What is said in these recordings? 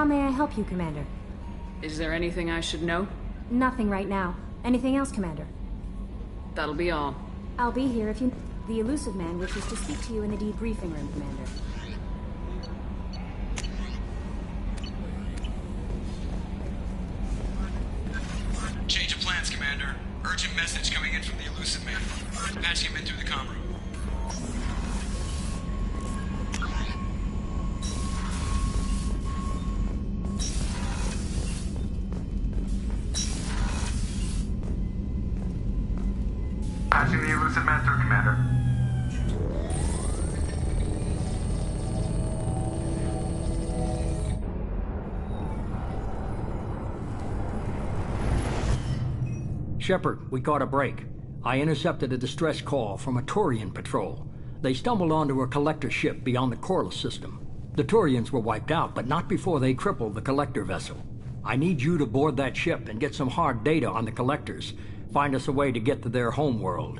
How may I help you, Commander? Is there anything I should know? Nothing right now. Anything else, Commander? That'll be all. I'll be here if you... The elusive man wishes to speak to you in the debriefing room, Commander. Change of plans, Commander. Urgent message coming in from the elusive man. Patching him in through the comm room. Patching the elusive man through, Commander. Shepard, we caught a break. I intercepted a distress call from a Turian patrol. They stumbled onto a collector ship beyond the Corliss system. The Turians were wiped out, but not before they crippled the collector vessel. I need you to board that ship and get some hard data on the collectors. Find us a way to get to their home world.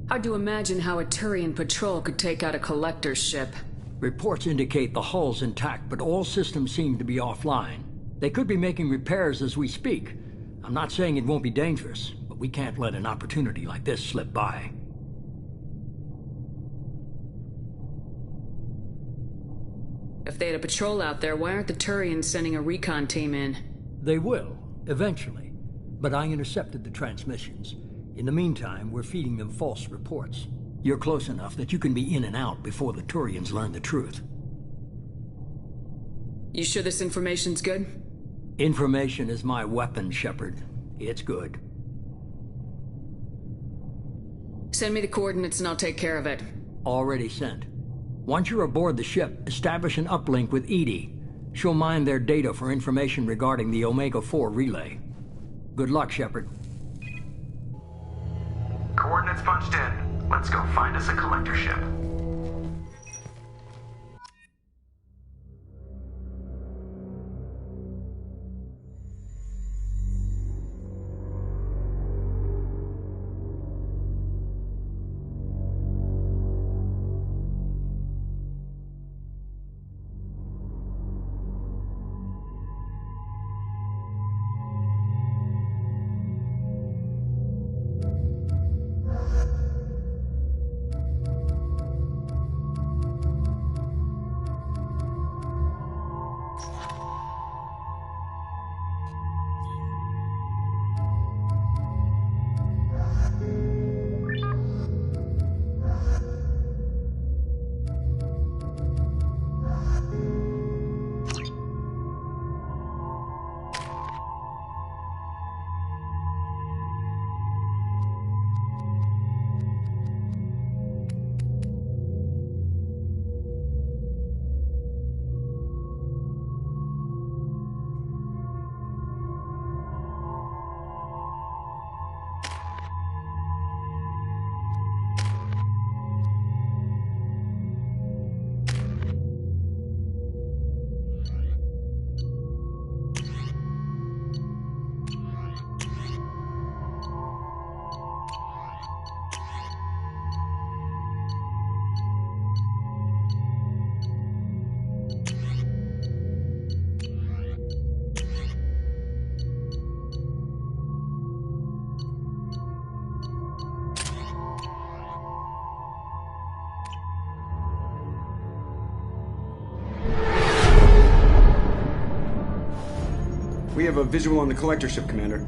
Hard to imagine how a Turian patrol could take out a collector's ship. Reports indicate the hull's intact, but all systems seem to be offline. They could be making repairs as we speak. I'm not saying it won't be dangerous, but we can't let an opportunity like this slip by. If they had a patrol out there, why aren't the Turians sending a recon team in? They will, eventually. But I intercepted the transmissions. In the meantime, we're feeding them false reports. You're close enough that you can be in and out before the Turians learn the truth. You sure this information's good? Information is my weapon, Shepard. It's good. Send me the coordinates and I'll take care of it. Already sent. Once you're aboard the ship, establish an uplink with Edie. She'll mine their data for information regarding the Omega-4 relay. Good luck, Shepard. Coordinates punched in. Let's go find us a collector ship. We have a visual on the collector ship, Commander.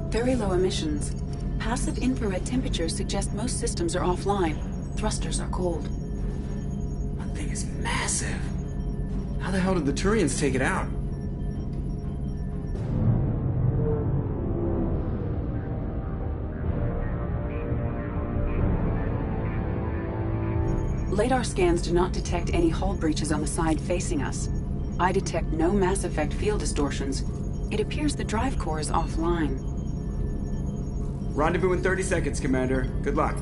Very low emissions. Passive infrared temperatures suggest most systems are offline. Thrusters are cold. That thing is massive. How the hell did the Turians take it out? LiDAR scans do not detect any hull breaches on the side facing us. I detect no mass effect field distortions. It appears the drive core is offline. Rendezvous in 30 seconds, Commander. Good luck.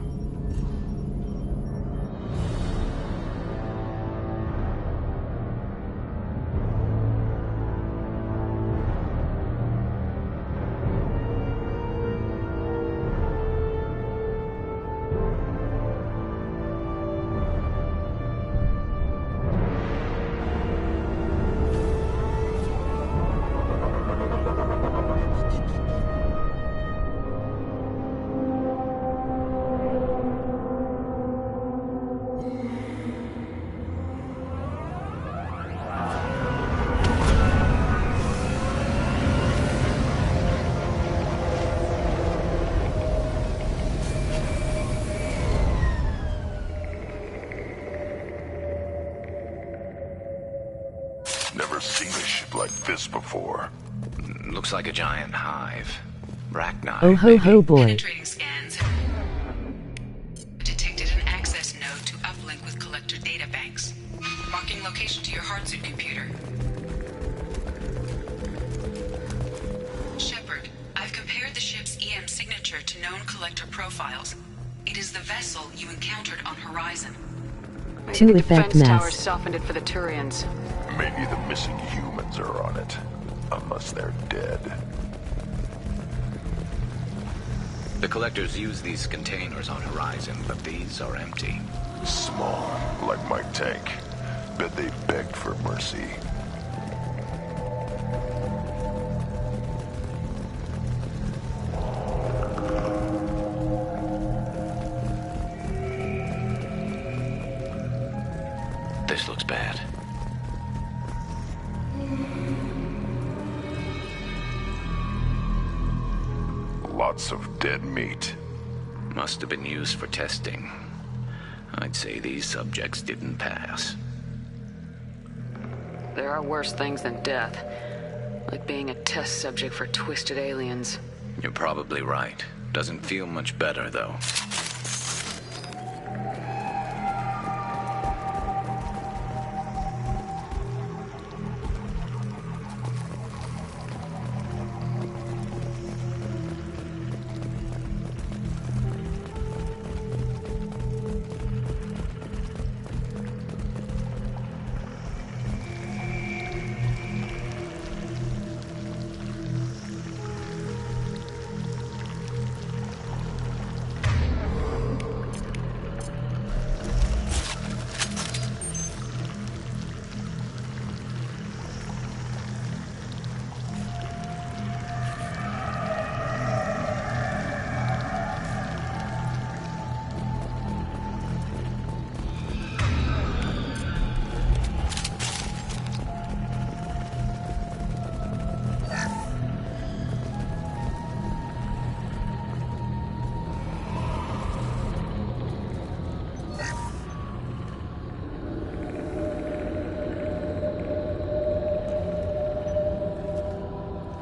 spaceship like this before. Looks like a giant hive. Bracknine. Oh ho ho boy. Penetrating scans detected an access node to uplink with collector data banks. Marking location to your hardsuit computer. Shepard, I've compared the ship's EM signature to known collector profiles. It is the vessel you encountered on Horizon. To The effect defense towers mass. softened it for the Turians. Maybe the missing humans are on it. Unless they're dead. The collectors use these containers on Horizon, but these are empty. Small, like my tank. Bet they begged for mercy. This looks bad. Lots of dead meat. Must have been used for testing. I'd say these subjects didn't pass. There are worse things than death. Like being a test subject for twisted aliens. You're probably right. Doesn't feel much better, though.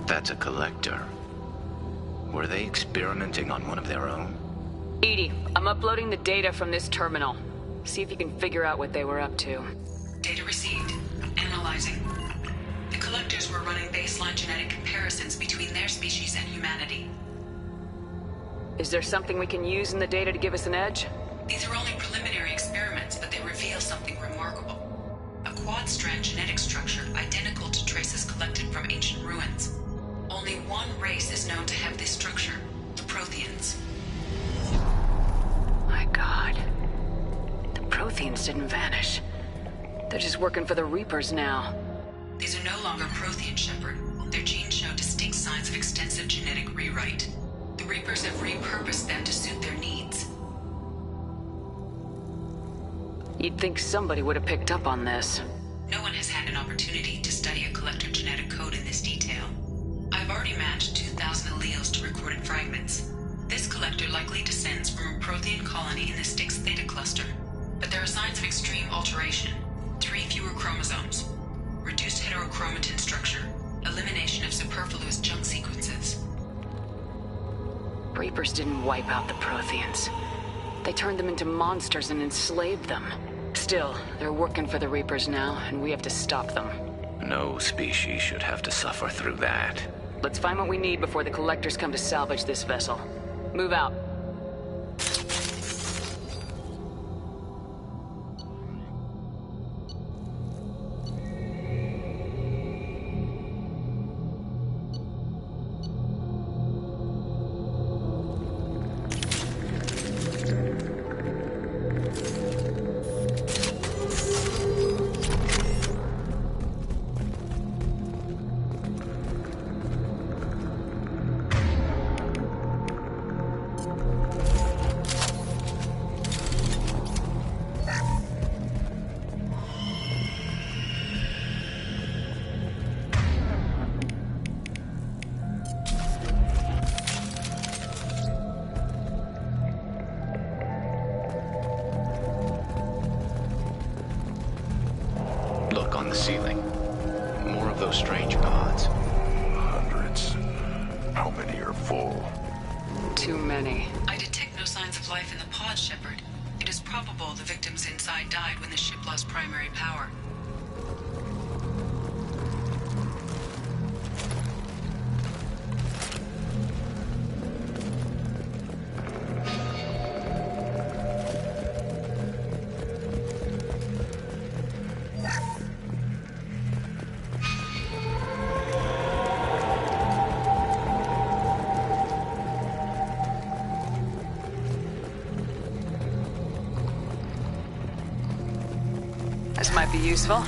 That's a collector. Were they experimenting on one of their own? Edie, I'm uploading the data from this terminal. See if you can figure out what they were up to. Data received. Analyzing. The collectors were running baseline genetic comparisons between their species and humanity. Is there something we can use in the data to give us an edge? These are only preliminary experiments, but they reveal something remarkable. A quad-strand genetic structure identical to traces collected from ancient ruins. Only one race is known to have this structure, the Protheans. My God. The Protheans didn't vanish. They're just working for the Reapers now. These are no longer Prothean, Shepard. Their genes show distinct signs of extensive genetic rewrite. The Reapers have repurposed them to suit their needs. You'd think somebody would have picked up on this. No one has had an opportunity to study a collector genetic code in this detail. I've already matched 2,000 alleles to recorded fragments. This collector likely descends from a Prothean colony in the Styx Theta cluster. But there are signs of extreme alteration. 3 fewer chromosomes. Reduced heterochromatin structure. Elimination of superfluous junk sequences. Reapers didn't wipe out the Protheans. They turned them into monsters and enslaved them. Still, they're working for the Reapers now, and we have to stop them. No species should have to suffer through that. Let's find what we need before the collectors come to salvage this vessel. Move out. those strange pods? Hundreds. How many are full? Too many. I detect no signs of life in the pod, Shepard. It is probable the victims inside died when the ship lost primary power. This might be useful.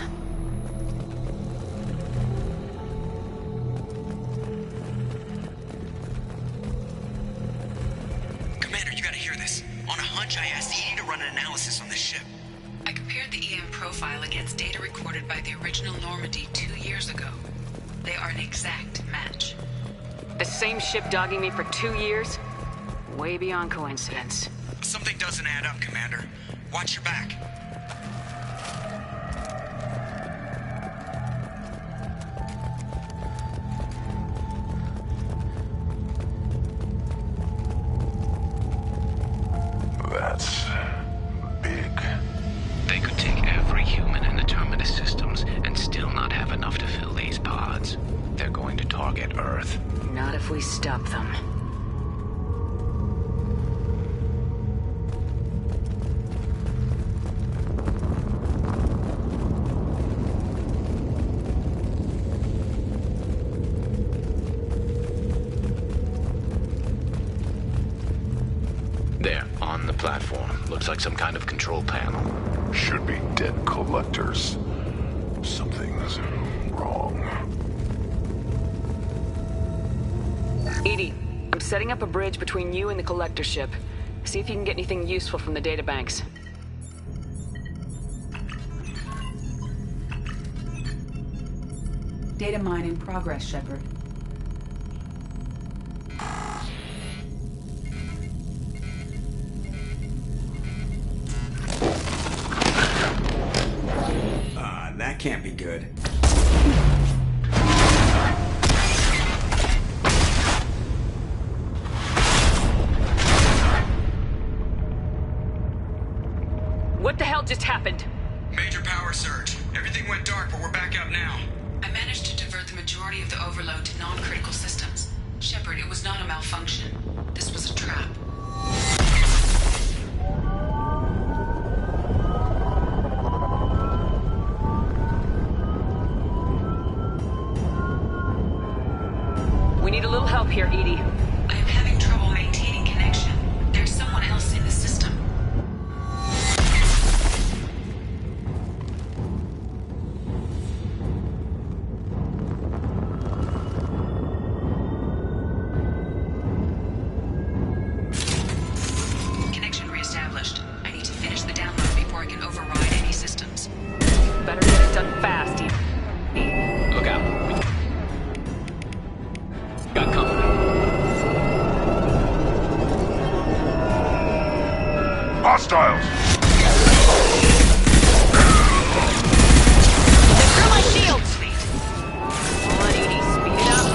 Commander, you gotta hear this. On a hunch, I asked Edie to run an analysis on this ship. I compared the EM profile against data recorded by the original Normandy 2 years ago. They are an exact match. The same ship dogging me for 2 years? Way beyond coincidence. Something doesn't add up, Commander. Watch your back. That's big. They could take every human in the Terminus systems and still not have enough to fill these pods. They're going to target Earth. Not if we stop them. There, on the platform. Looks like some kind of control panel. Should be dead collectors. Something's wrong. Edie, I'm setting up a bridge between you and the collector ship. See if you can get anything useful from the databanks. Data mine in progress, Shepard. That can't be good. What the hell just happened? Major power surge. Everything went dark, but we're back up now. I managed to divert the majority of the overload to non-critical systems. Shepard, it was not a malfunction. This was a trap. We need a little help here, Edie. I am having trouble maintaining connection. There's someone else in the system. Connection reestablished. I need to finish the download before I can override any systems. Better get it done fast, Edie. Look out. Got company. Hostiles! Through my shields! Come on, Edie, speed it up.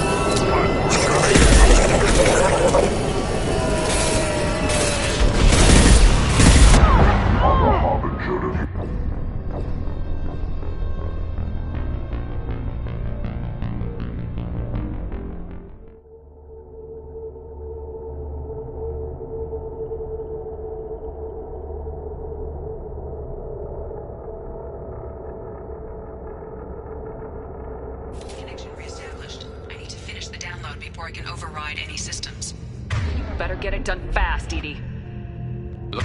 Connection reestablished. I need to finish the download before I can override any systems. Better get it done fast, Edie. Look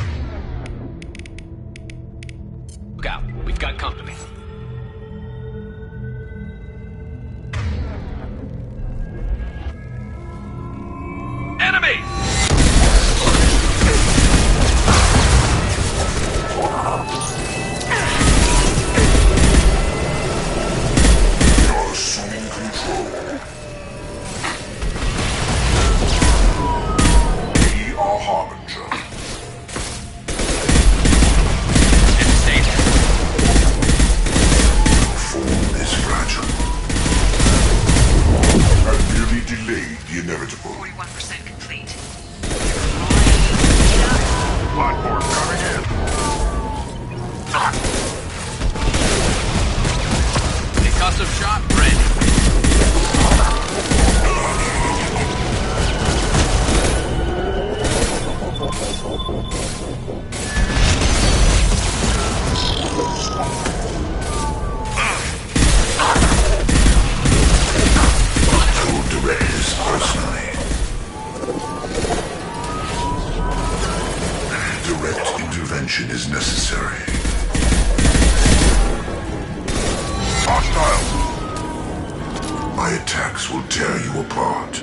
out. We've got company. Enemy! Assuming control. Be a harbinger. It's safe. the inevitable. 41% complete. Platform coming in. Concussive shot ready. Told DRTS personally. Direct intervention is necessary. Hostile! My attacks will tear you apart.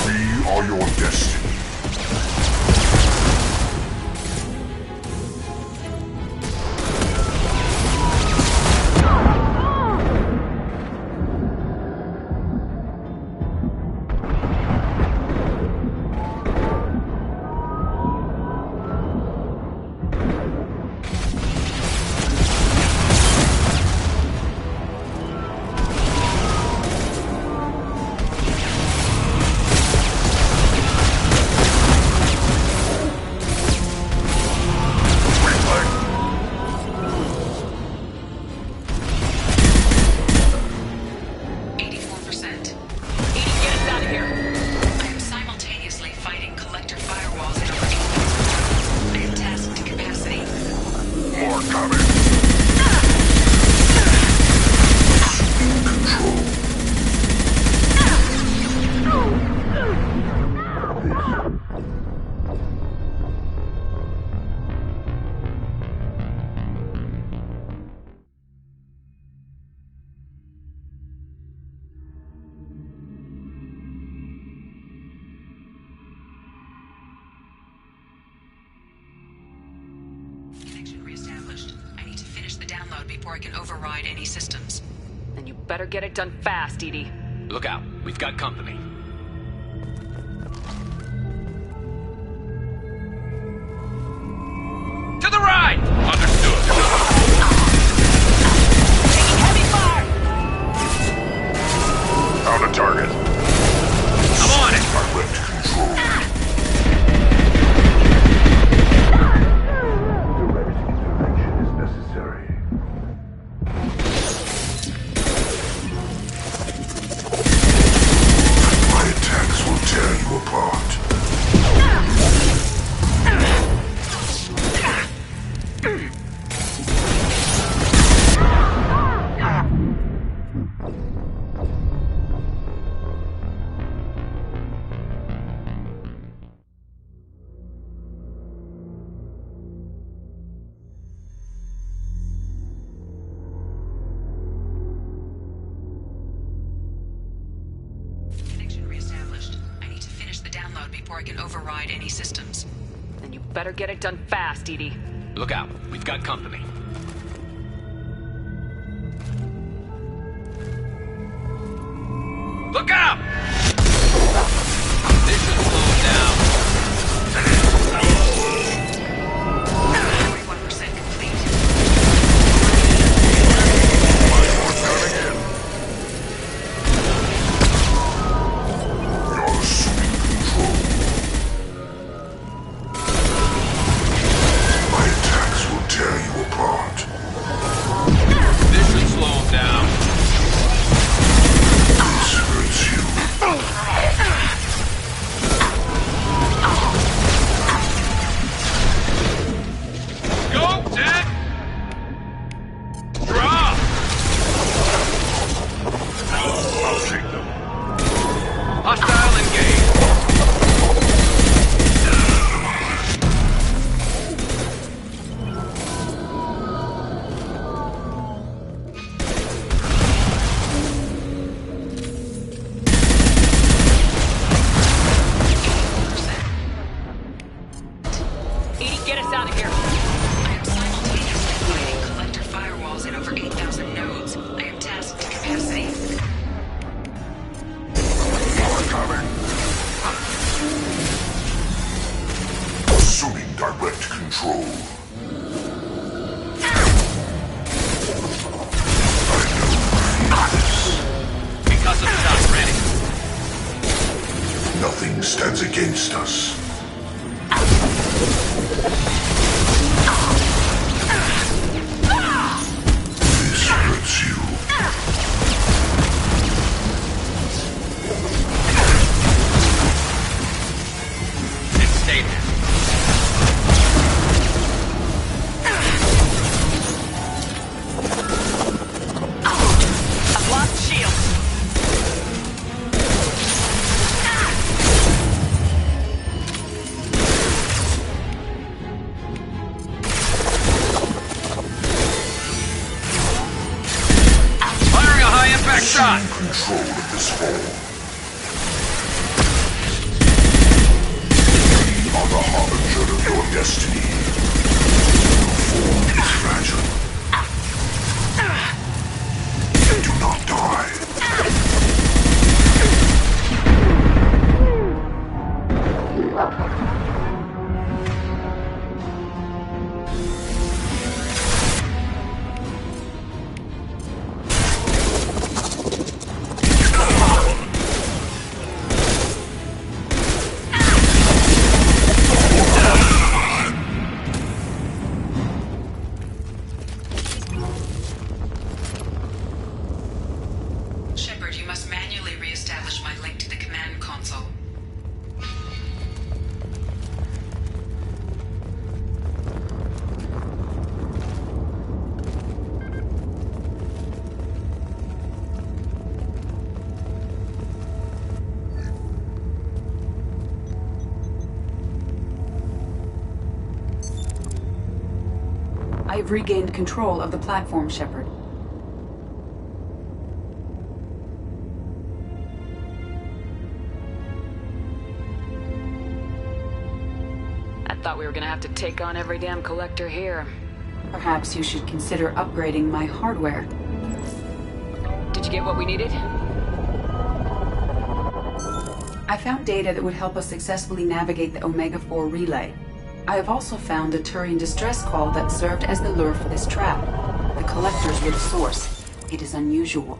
We are your destiny. Before I can override any systems. Then you better get it done fast, Edie. Look out. We've got company. To the right! Understood. Taking heavy fire! Found a target. I'm on it! Direct control. Direct intervention is necessary. My attacks will tear you apart. Connection reestablished. I need to finish the download before I can override any systems. Then you better get it done fast, Edie. Look out. We've got company. Look out! This should slow it down. 41% complete. You're assuming control. My attacks will tear you apart. This should slow him down. This hurts you. against us. This hurts you. And stay there. I've lost shield. Firing a high-impact shot! Control of this hall. We are the harbinger of your destiny. Your form is fragile. Do not die. Shepard, you must manually re-establish my link to the command console. I have regained control of the platform, Shepard. I thought we were gonna have to take on every damn collector here. Perhaps you should consider upgrading my hardware. Did you get what we needed? I found data that would help us successfully navigate the Omega-4 relay. I have also found a Turian distress call that served as the lure for this trap. The collectors were the source. It is unusual.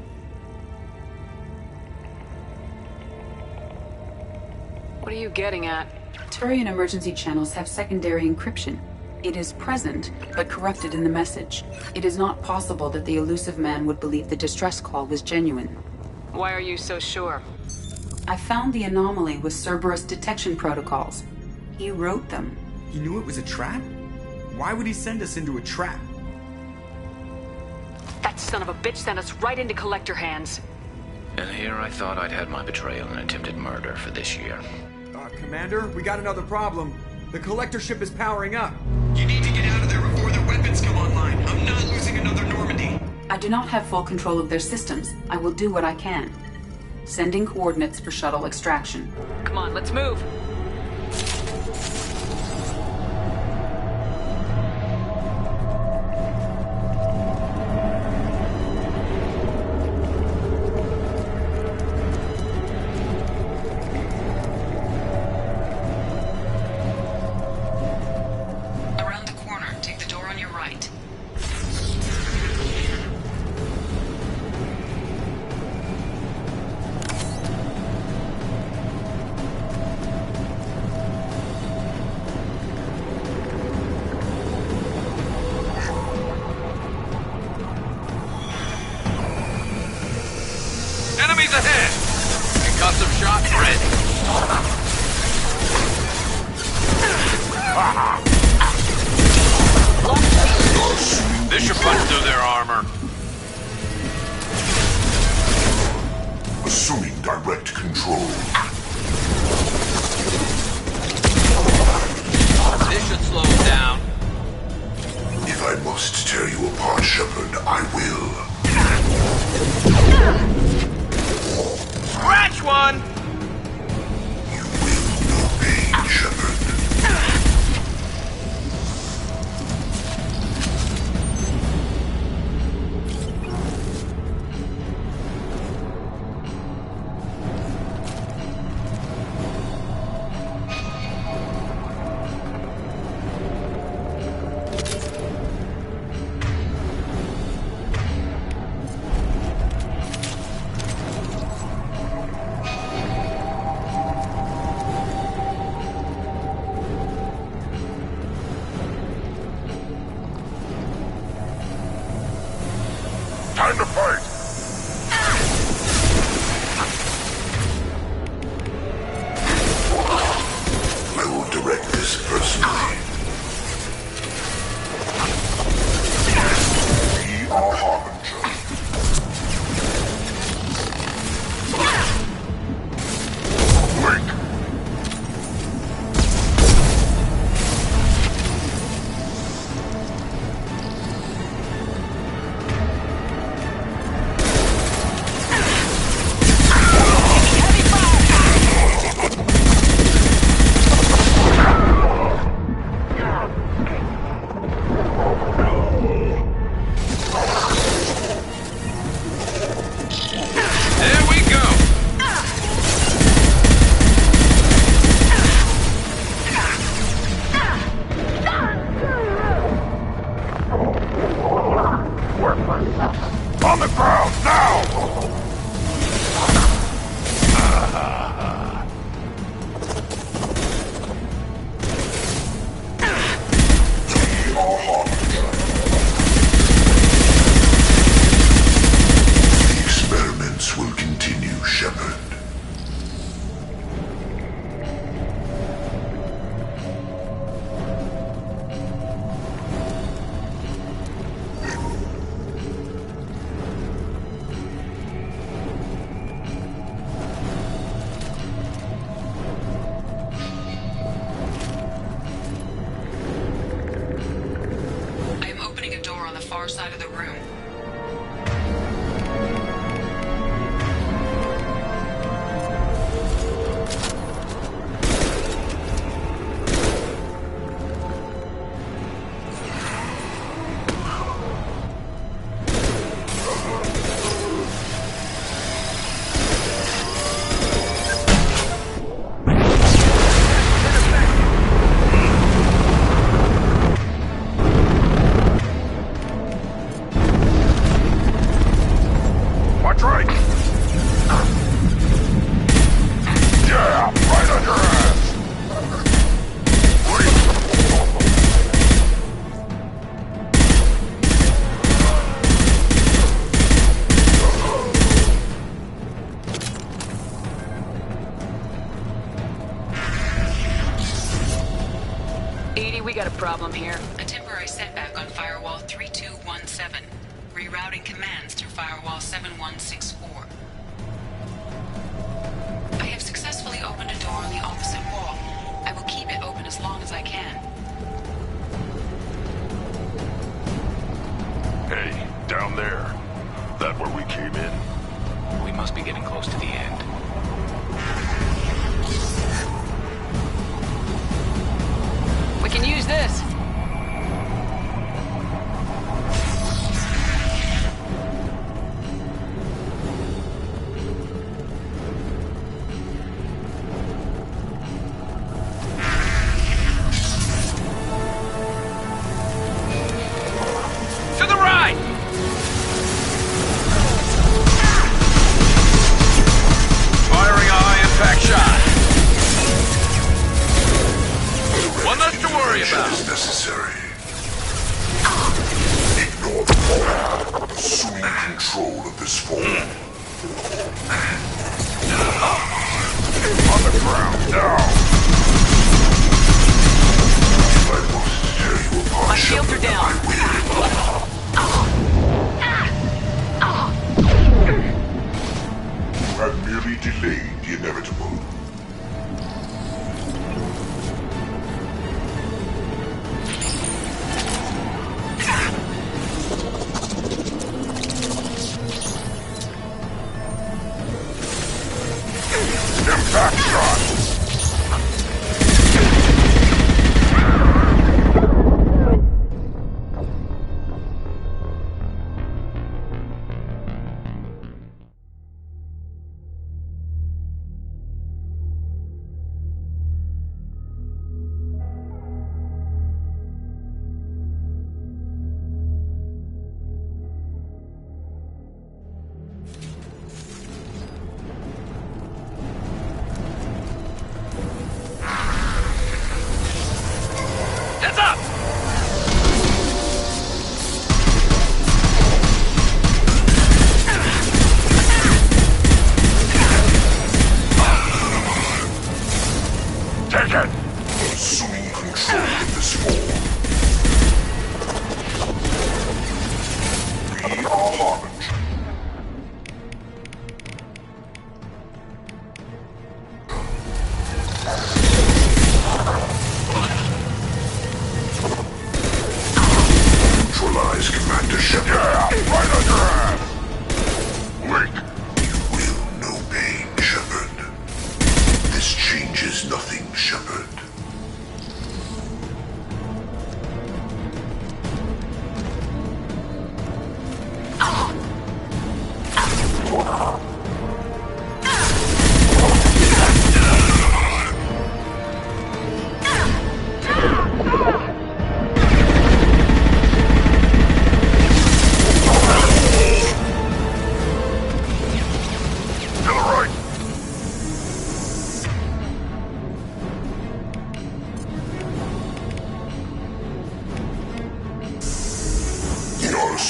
What are you getting at? Turian emergency channels have secondary encryption. It is present, but corrupted in the message. It is not possible that the elusive man would believe the distress call was genuine. Why are you so sure? I found the anomaly with Cerberus detection protocols. He wrote them. He knew it was a trap? Why would he send us into a trap? That son of a bitch sent us right into collector hands. And here I thought I'd had my betrayal and attempted murder for this year. Commander, we got another problem. The collector ship is powering up. You need to get out of there before their weapons come online. I'm not losing another Normandy. I do not have full control of their systems. I will do what I can. Sending coordinates for shuttle extraction. Come on, let's move. Enemies ahead! Concussive shot ready. This should punch through their armor. Assuming direct control. This should slow them down. If I must tear you apart, Shepard, I will. Scratch one! You will know pain, Shepard. Time to fight! I will direct this personally. We are Harbinger. Link! On the ground, now! We are Harbinger. The experiments will continue, Shepard. Far side of the room. We got a problem here. A temporary setback on Firewall 3217. Rerouting commands through Firewall 7164. I have successfully opened a door on the opposite wall. I will keep it open as long as I can. Hey, down there. That where we came in? We must be getting close to the end. We can use this. To the right! Firing a high-impact shot. One less to worry about.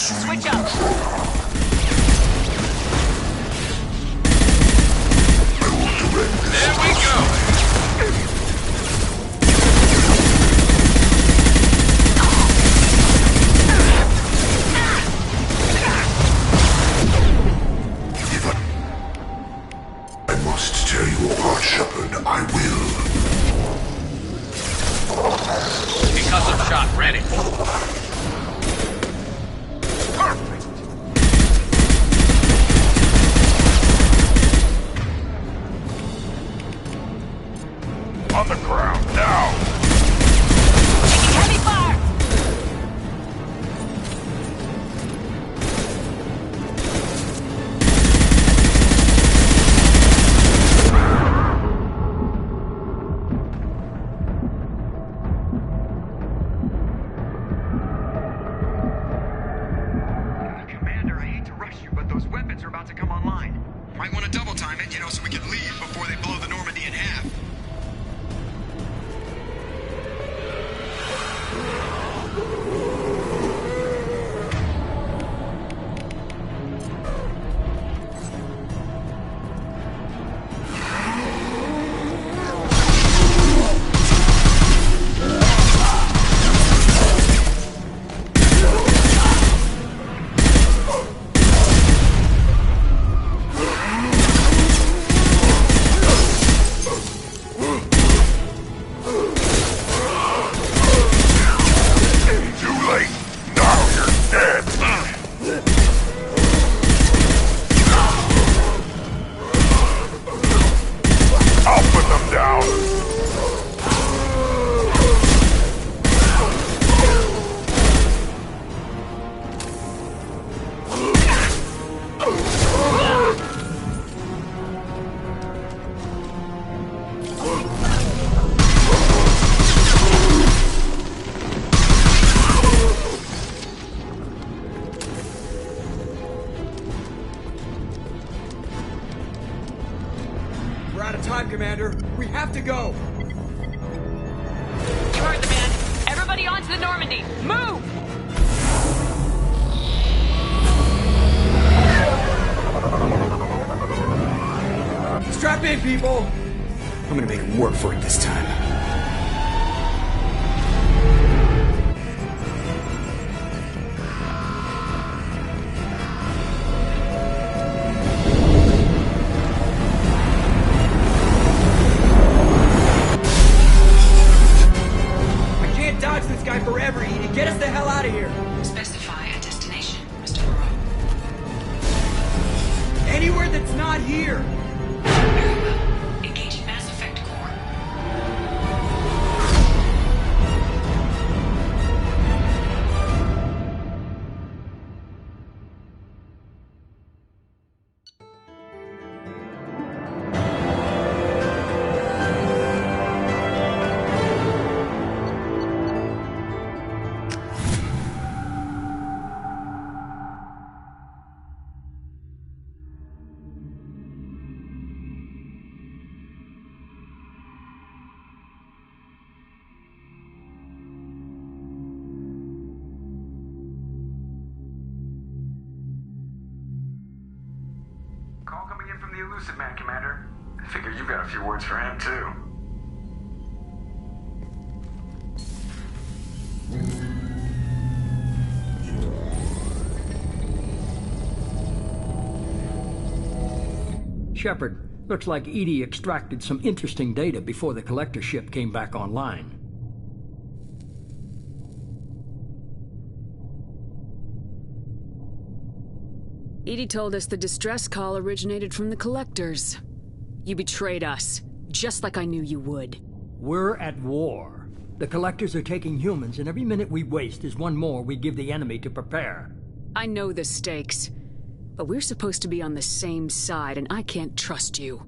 Switch up. There we go! I must tear you apart, Shepard. I will. Concussive shot ready. Perfect! On the ground, now! Heavy fire! Commander, I hate to rush you, but those weapons are about to come online. Might want to double time it, so we can leave before they blow the Normandy in half. We're out of time, Commander. We have to go. You heard the man. Everybody onto the Normandy. Move! Strap in, people. I'm gonna make them work for it this time. I can't dodge this guy forever, Edie. Get us the hell out of here. Specify a destination, Mr. Moreau. Anywhere that's not here. Very well. Engaging Mass Effect Core. Call coming in from the Elusive Man, Commander. I figure you've got a few words for him, too. Shepard, looks like Edie extracted some interesting data before the collector ship came back online. Edie told us the distress call originated from the collectors. You betrayed us, just like I knew you would. We're at war. The collectors are taking humans, and every minute we waste is one more we give the enemy to prepare. I know the stakes, but we're supposed to be on the same side, and I can't trust you.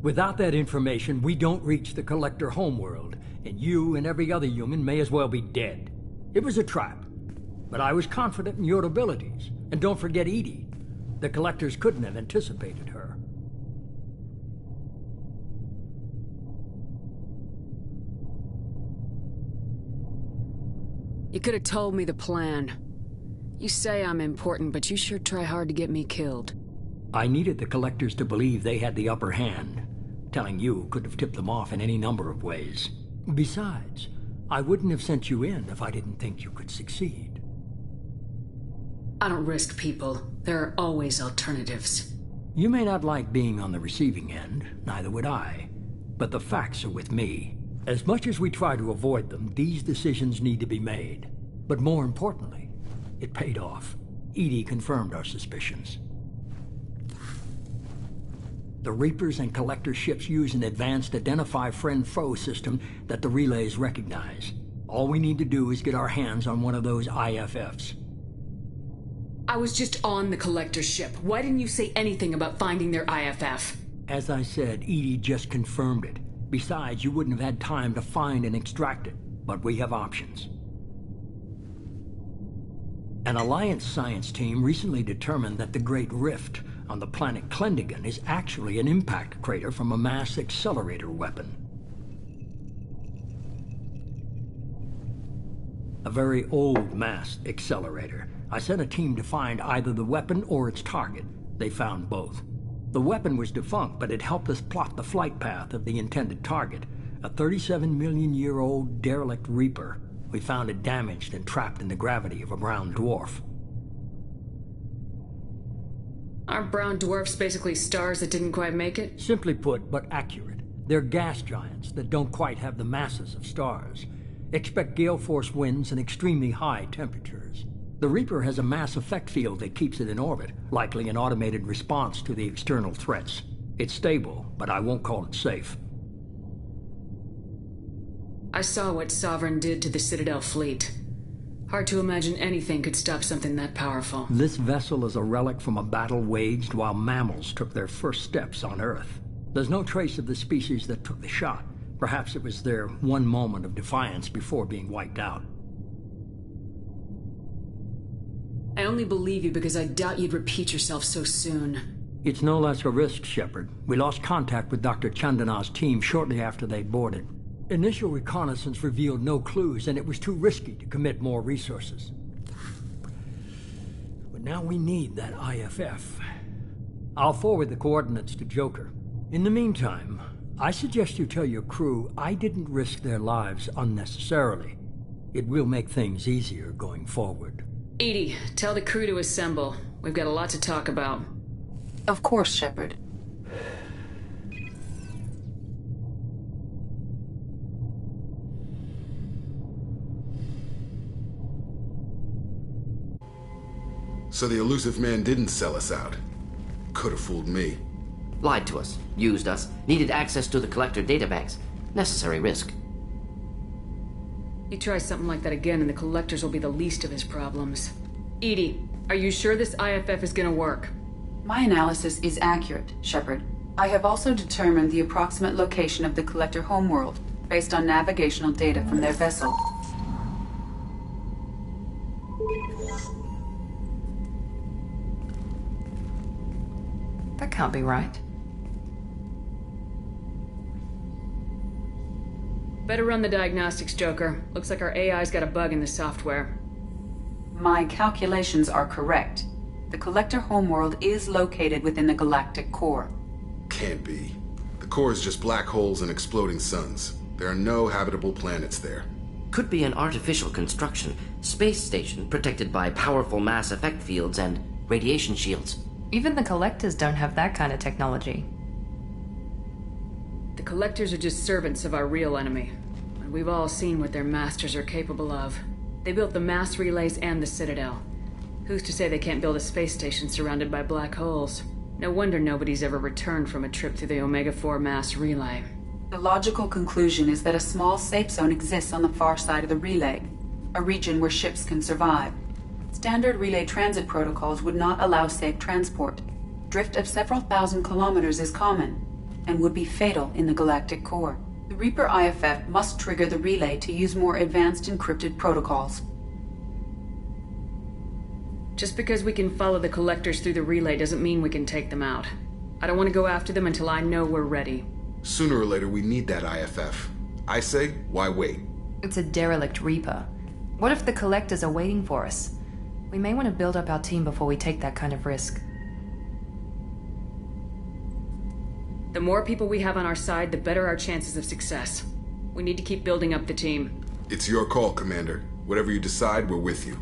Without that information, we don't reach the collector homeworld, and you and every other human may as well be dead. It was a trap, but I was confident in your abilities. And don't forget Edie. The collectors couldn't have anticipated her. You could have told me the plan. You say I'm important, but you sure try hard to get me killed. I needed the Collectors to believe they had the upper hand. Telling you could have tipped them off in any number of ways. Besides, I wouldn't have sent you in if I didn't think you could succeed. I don't risk people. There are always alternatives. You may not like being on the receiving end, neither would I. But the facts are with me. As much as we try to avoid them, these decisions need to be made. But more importantly, it paid off. Edie confirmed our suspicions. The Reapers and Collector ships use an advanced Identify Friend-Foe system that the relays recognize. All we need to do is get our hands on one of those IFFs. I was just on the Collector ship. Why didn't you say anything about finding their IFF? As I said, Edie just confirmed it. Besides, you wouldn't have had time to find and extract it. But we have options. An Alliance science team recently determined that the Great Rift on the planet Klendigan is actually an impact crater from a mass accelerator weapon. A very old mass accelerator. I sent a team to find either the weapon or its target. They found both. The weapon was defunct, but it helped us plot the flight path of the intended target, a 37-million-year-old derelict Reaper. We found it damaged and trapped in the gravity of a brown dwarf. Aren't brown dwarfs basically stars that didn't quite make it? Simply put, but accurate. They're gas giants that don't quite have the masses of stars. Expect gale force winds and extremely high temperatures. The Reaper has a mass effect field that keeps it in orbit, likely an automated response to the external threats. It's stable, but I won't call it safe. I saw what Sovereign did to the Citadel fleet. Hard to imagine anything could stop something that powerful. This vessel is a relic from a battle waged while mammals took their first steps on Earth. There's no trace of the species that took the shot. Perhaps it was their one moment of defiance before being wiped out. I only believe you because I doubt you'd repeat yourself so soon. It's no less a risk, Shepard. We lost contact with Dr. Chandana's team shortly after they boarded. Initial reconnaissance revealed no clues, and it was too risky to commit more resources. But now we need that IFF. I'll forward the coordinates to Joker. In the meantime, I suggest you tell your crew I didn't risk their lives unnecessarily. It will make things easier going forward. Edie, tell the crew to assemble. We've got a lot to talk about. Of course, Shepard. So the elusive man didn't sell us out. Could have fooled me. Lied to us, used us, needed access to the Collector databanks. Necessary risk. You try something like that again and the Collectors will be the least of his problems. Edie, are you sure this IFF is gonna work? My analysis is accurate, Shepard. I have also determined the approximate location of the Collector homeworld, based on navigational data from their vessel. That can't be right. Better run the diagnostics, Joker. Looks like our AI's got a bug in the software. My calculations are correct. The Collector homeworld is located within the galactic core. Can't be. The core is just black holes and exploding suns. There are no habitable planets there. Could be an artificial construction, space station protected by powerful mass effect fields and radiation shields. Even the Collectors don't have that kind of technology. The Collectors are just servants of our real enemy. And we've all seen what their masters are capable of. They built the mass relays and the Citadel. Who's to say they can't build a space station surrounded by black holes? No wonder nobody's ever returned from a trip through the Omega-4 mass relay. The logical conclusion is that a small safe zone exists on the far side of the relay, a region where ships can survive. Standard relay transit protocols would not allow safe transport. Drift of several thousand kilometers is common, and would be fatal in the galactic core. The Reaper IFF must trigger the relay to use more advanced encrypted protocols. Just because we can follow the Collectors through the relay doesn't mean we can take them out. I don't want to go after them until I know we're ready. Sooner or later, we need that IFF. I say, why wait? It's a derelict Reaper. What if the Collectors are waiting for us? We may want to build up our team before we take that kind of risk. The more people we have on our side, the better our chances of success. We need to keep building up the team. It's your call, Commander. Whatever you decide, we're with you.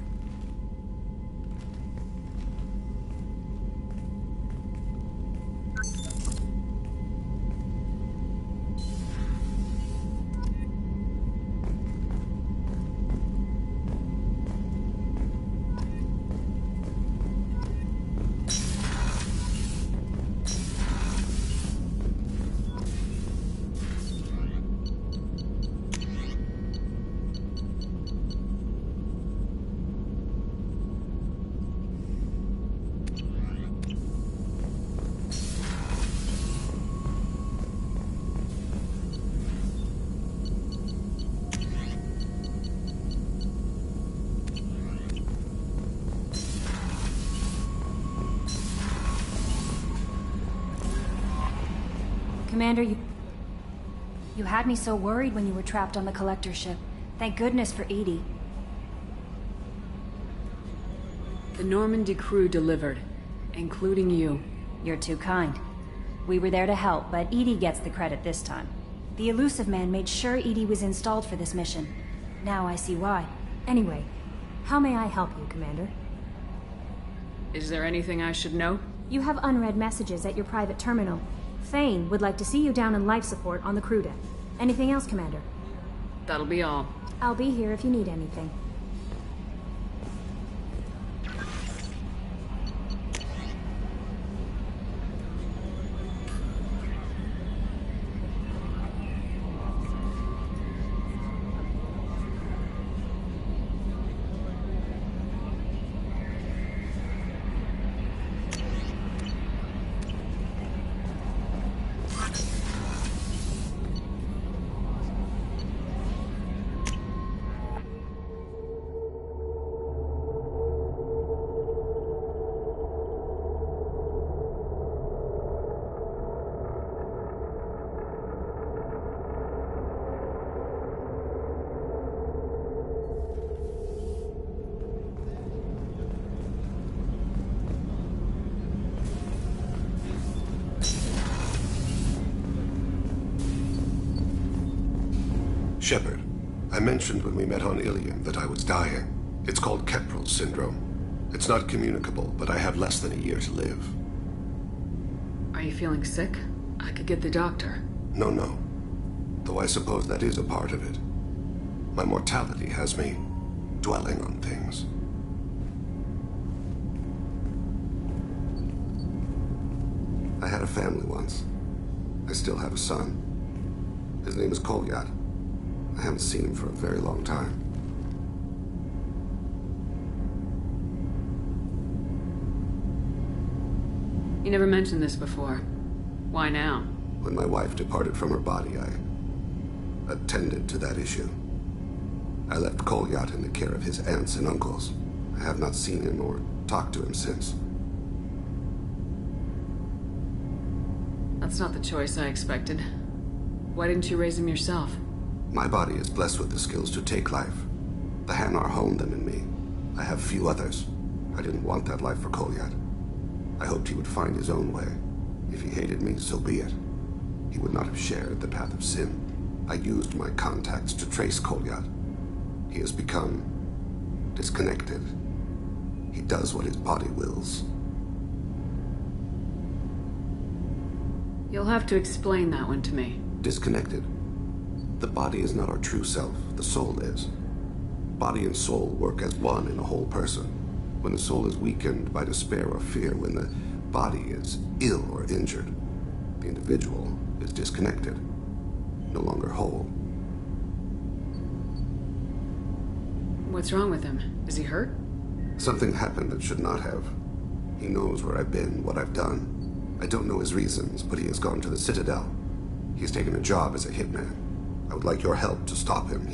Commander, you had me so worried when you were trapped on the Collector ship. Thank goodness for Edie. The Normandy crew delivered, including you. You're too kind. We were there to help, but Edie gets the credit this time. The Elusive Man made sure Edie was installed for this mission. Now I see why. Anyway, how may I help you, Commander? Is there anything I should know? You have unread messages at your private terminal. Thane would like to see you down in life support on the crew deck. Anything else, Commander? That'll be all. I'll be here if you need anything. Shepard, I mentioned when we met on Ilium that I was dying. It's called Keprel's syndrome. It's not communicable, but I have less than a year to live. Are you feeling sick? I could get the doctor. No. Though I suppose that is a part of it. My mortality has me dwelling on things. I had a family once. I still have a son. His name is Kolyat. I haven't seen him for a very long time. You never mentioned this before. Why now? When my wife departed from her body, I attended to that issue. I left Kolyat in the care of his aunts and uncles. I have not seen him or talked to him since. That's not the choice I expected. Why didn't you raise him yourself? My body is blessed with the skills to take life. The Hanar honed them in me. I have few others. I didn't want that life for Kolyat. I hoped he would find his own way. If he hated me, so be it. He would not have shared the path of sin. I used my contacts to trace Kolyat. He has become disconnected. He does what his body wills. You'll have to explain that one to me. Disconnected. The body is not our true self, the soul is. Body and soul work as one in a whole person. When the soul is weakened by despair or fear, when the body is ill or injured, the individual is disconnected, no longer whole. What's wrong with him? Is he hurt? Something happened that should not have. He knows where I've been, what I've done. I don't know his reasons, but he has gone to the Citadel. He's taken a job as a hitman. I would like your help to stop him.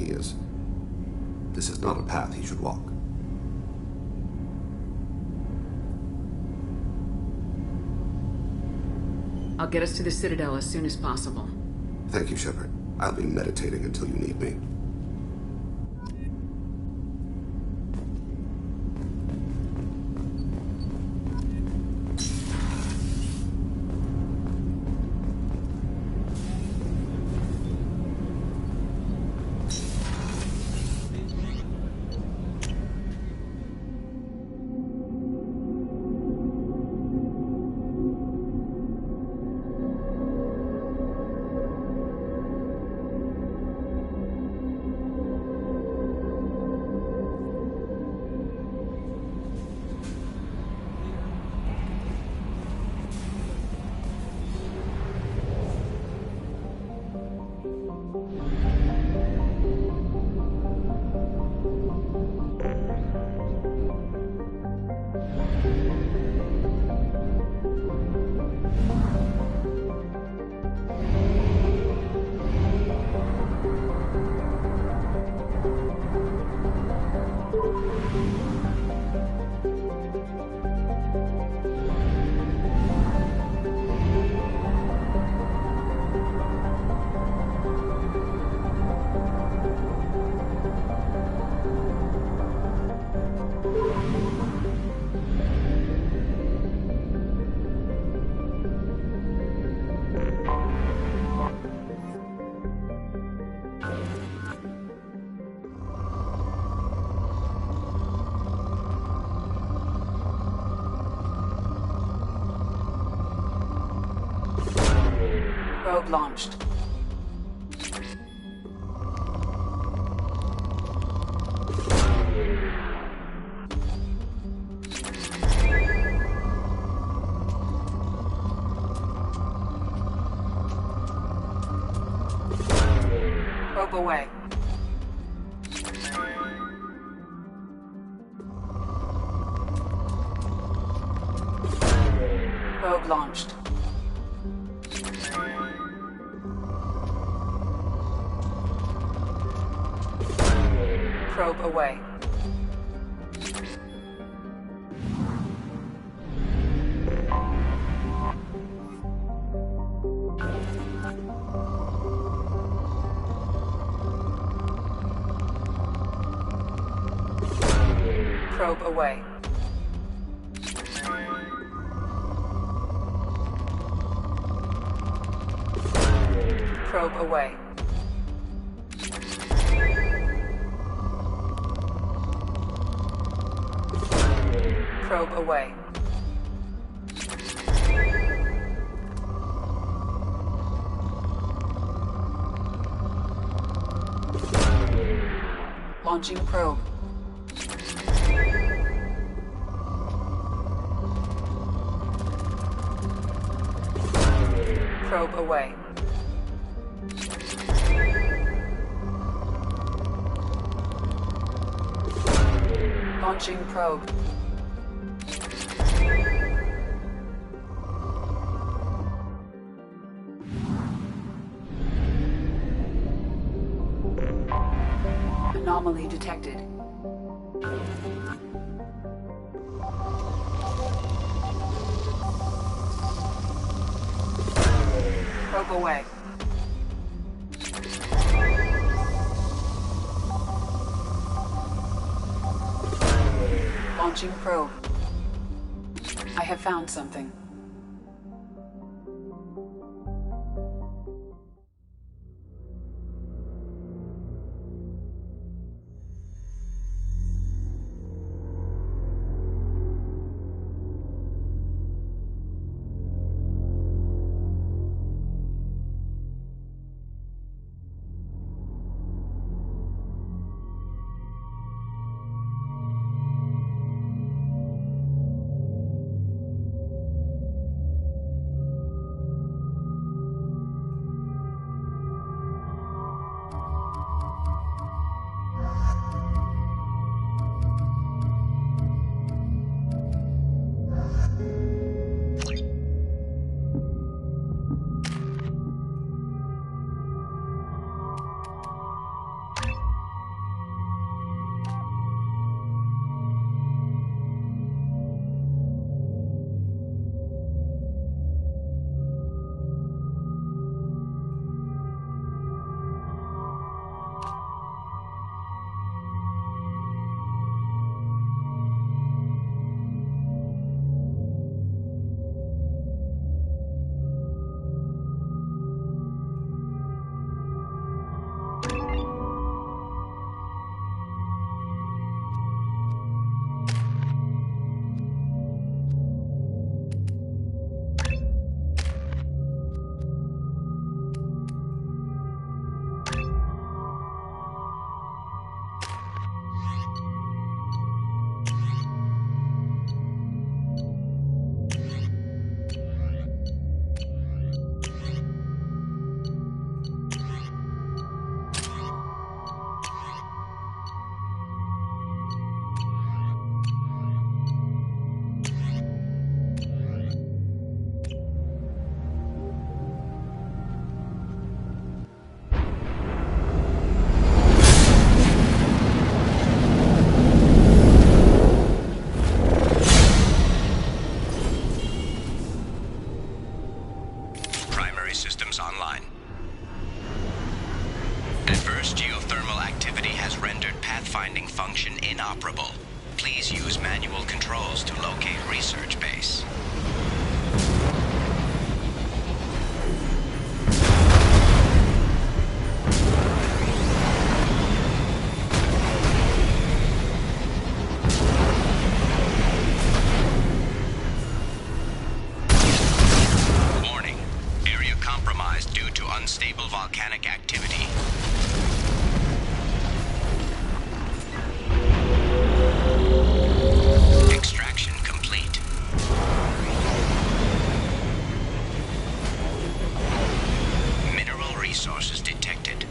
This is not a path he should walk. I'll get us to the Citadel as soon as possible. Thank you, Shepard. I'll be meditating until you need me. Probe launched. Probe away. Probe launched. Probe away. Probe away. Probe away. Probe away. Launching probe. Probe away. Launching probe. Anomaly detected. Probe away. Launching probe. I have found something. volcanic activity. Extraction complete. Mineral resources detected.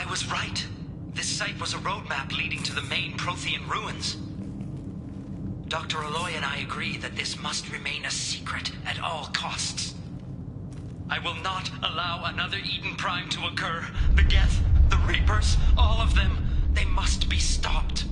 I was right. This site was a roadmap leading to the main Prothean ruins. Dr. Aloy and I agree that this must remain a secret at all costs. I will not allow another Eden Prime to occur. The Geth, the Reapers, all of them, they must be stopped.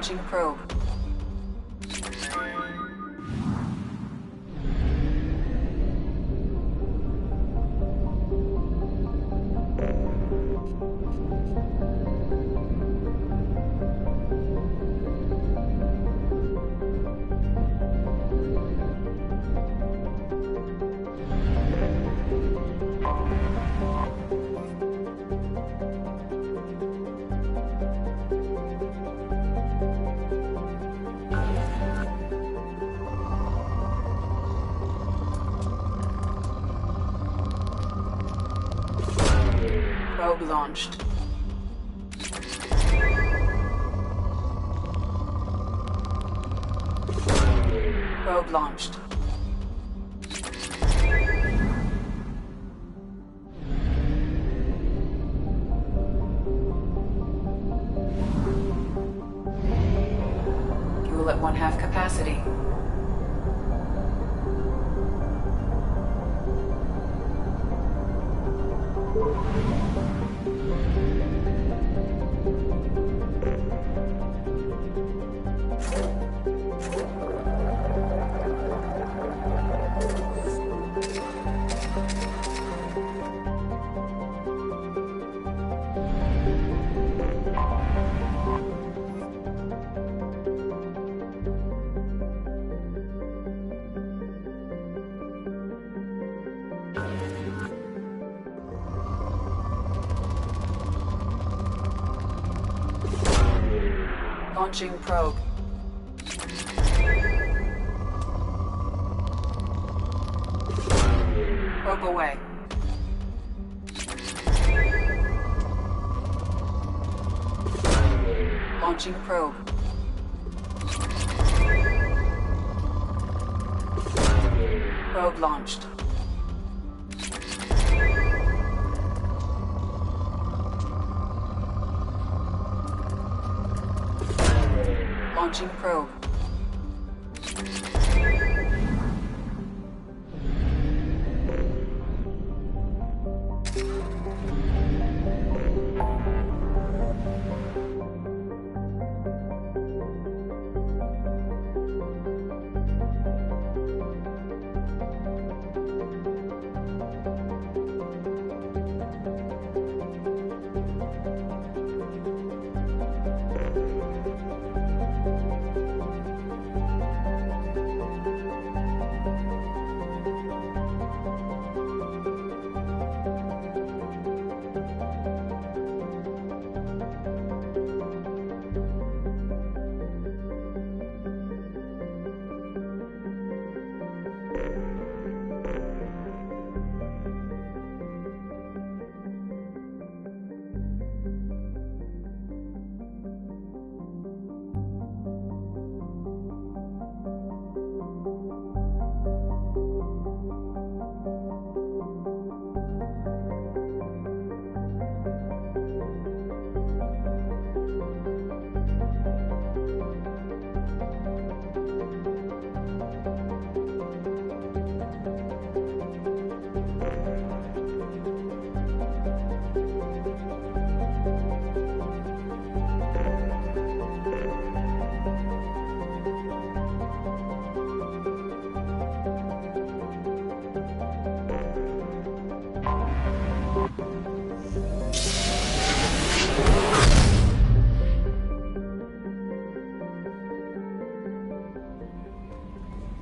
Launching probe. Probe launched. Probe launched. Fuel at 1/2 capacity. Launching probe. Probe away. Launching probe. Probe launched. Launching probe.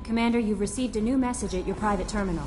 Commander, you've received a new message at your private terminal.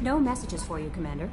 No messages for you, Commander.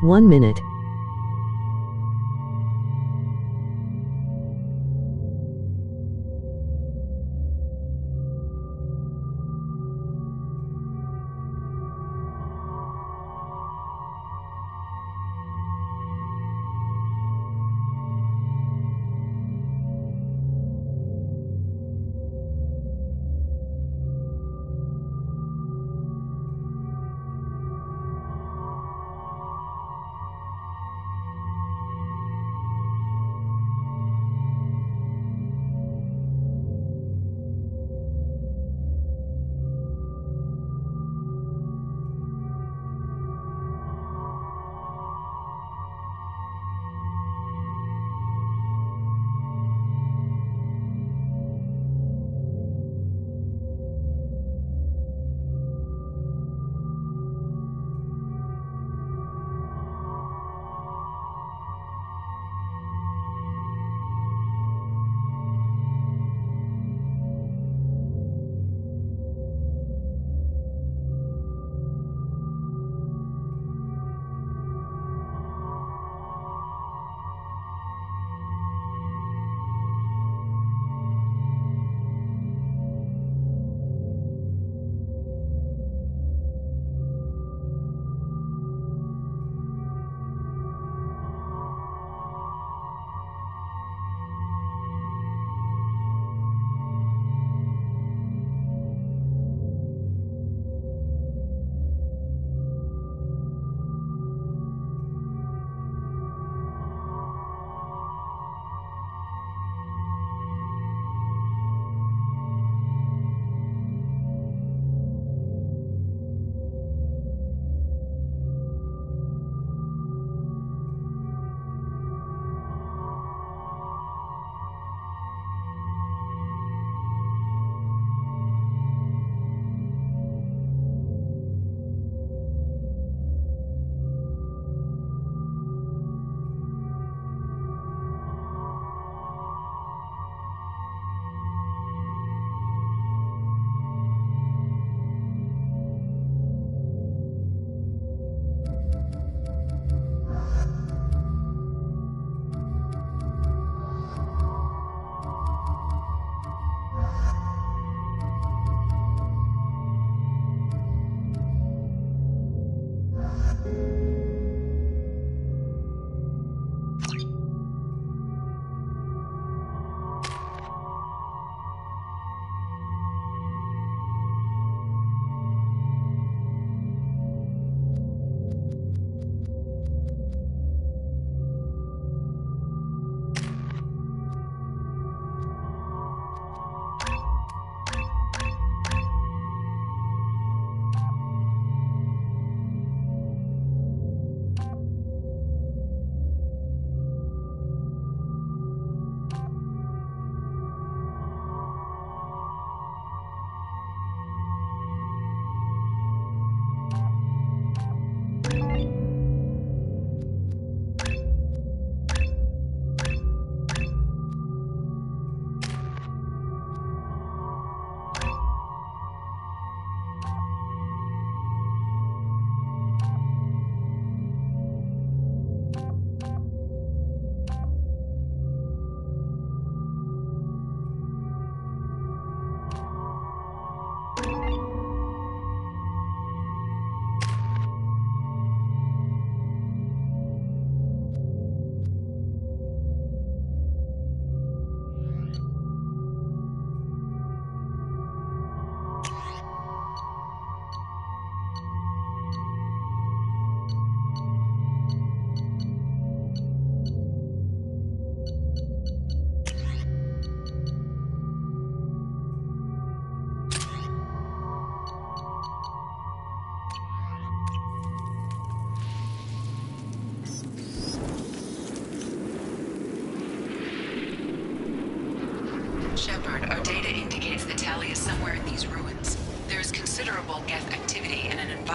One minute.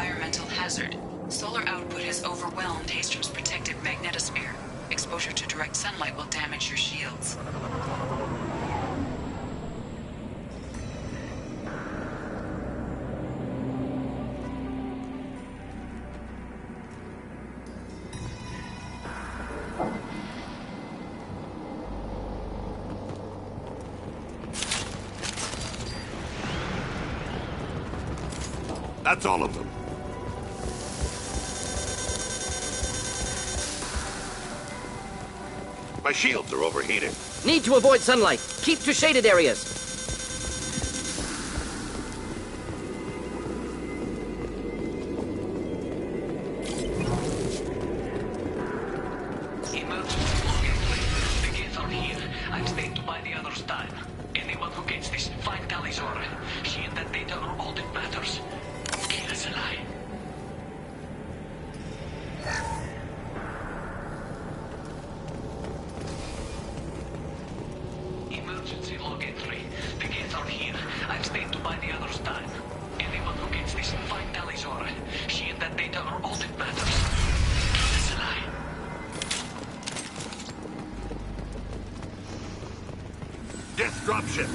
environmental hazard. Solar output has overwhelmed Haystrom's protective magnetosphere. Exposure to direct sunlight will damage your shields. That's all of them. My shields are overheating. Need to avoid sunlight. Keep to shaded areas. Emergency login. The gates are here. I've stayed to buy the others time. Anyone who gets this, find Talizora. She and that data are all that matters. Kill us alive. Emergency log entry. The gates are here. I've stayed to buy the others time. Anyone who gets this, find Talizora. She and that data are all that matters. Kill us alive. Death dropship.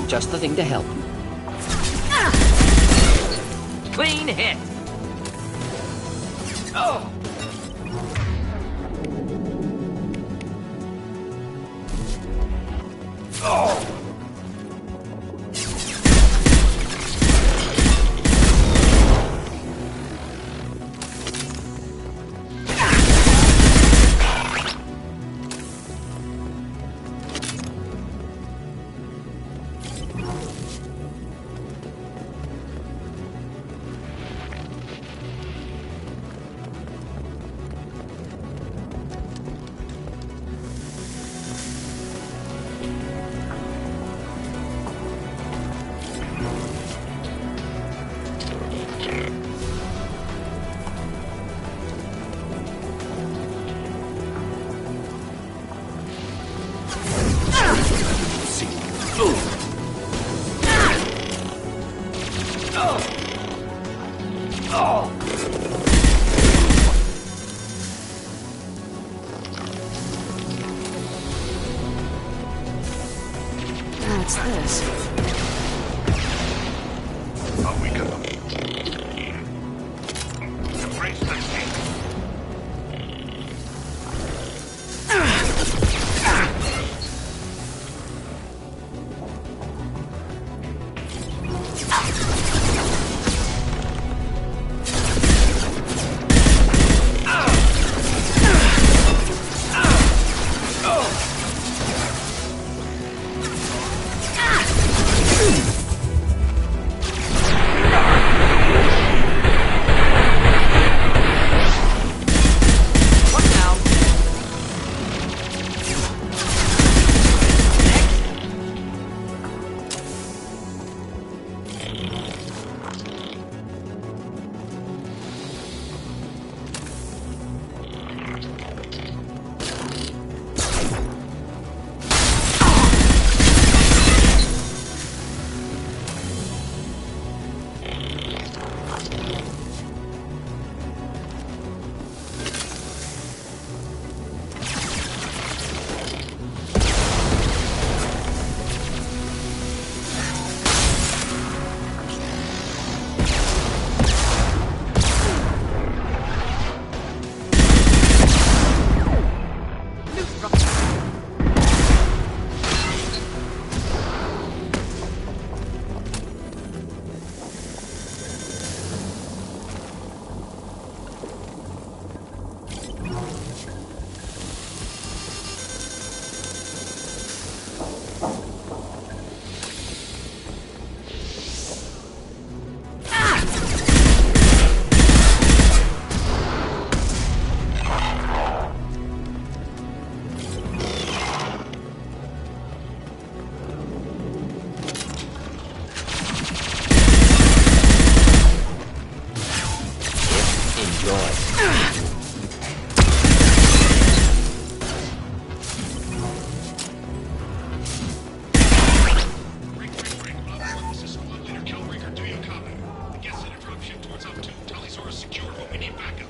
Just the thing to help. Clean hit. Oh. Oh. What's this? Out we go. Embrace the state. What's up, two? Talisaurus secure, but we need backup.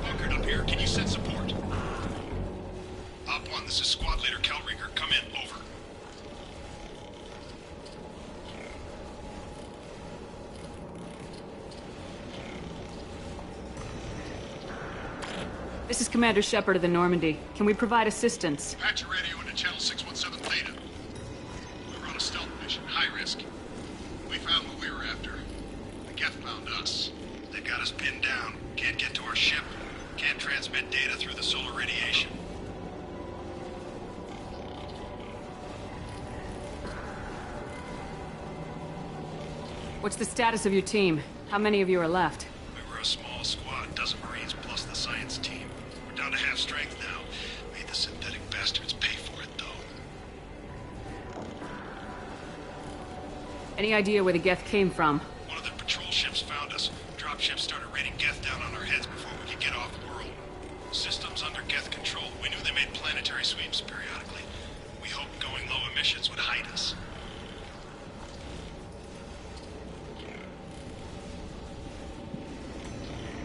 Bunkered up here. Can you send support? Op 1, this is Squad Leader Calringer. Come in. Over. This is Commander Shepard of the Normandy. Can we provide assistance? Patch your radio into Channel 617 Theta. We're on a stealth mission, high risk. We found what we were after. The Geth found us. They've got us pinned down. Can't get to our ship. Can't transmit data through the solar radiation. What's the status of your team? How many of you are left? We were a small squad, dozen Marines plus the science team. We're down to half strength now. Made the synthetic bastards pay for it, though. Any idea where the Geth came from? One of the patrol ships found us. Dropships started raining Geth down on our heads before we could get off-world. Systems under Geth control. We knew they made planetary sweeps periodically. We hoped going low emissions would hide us.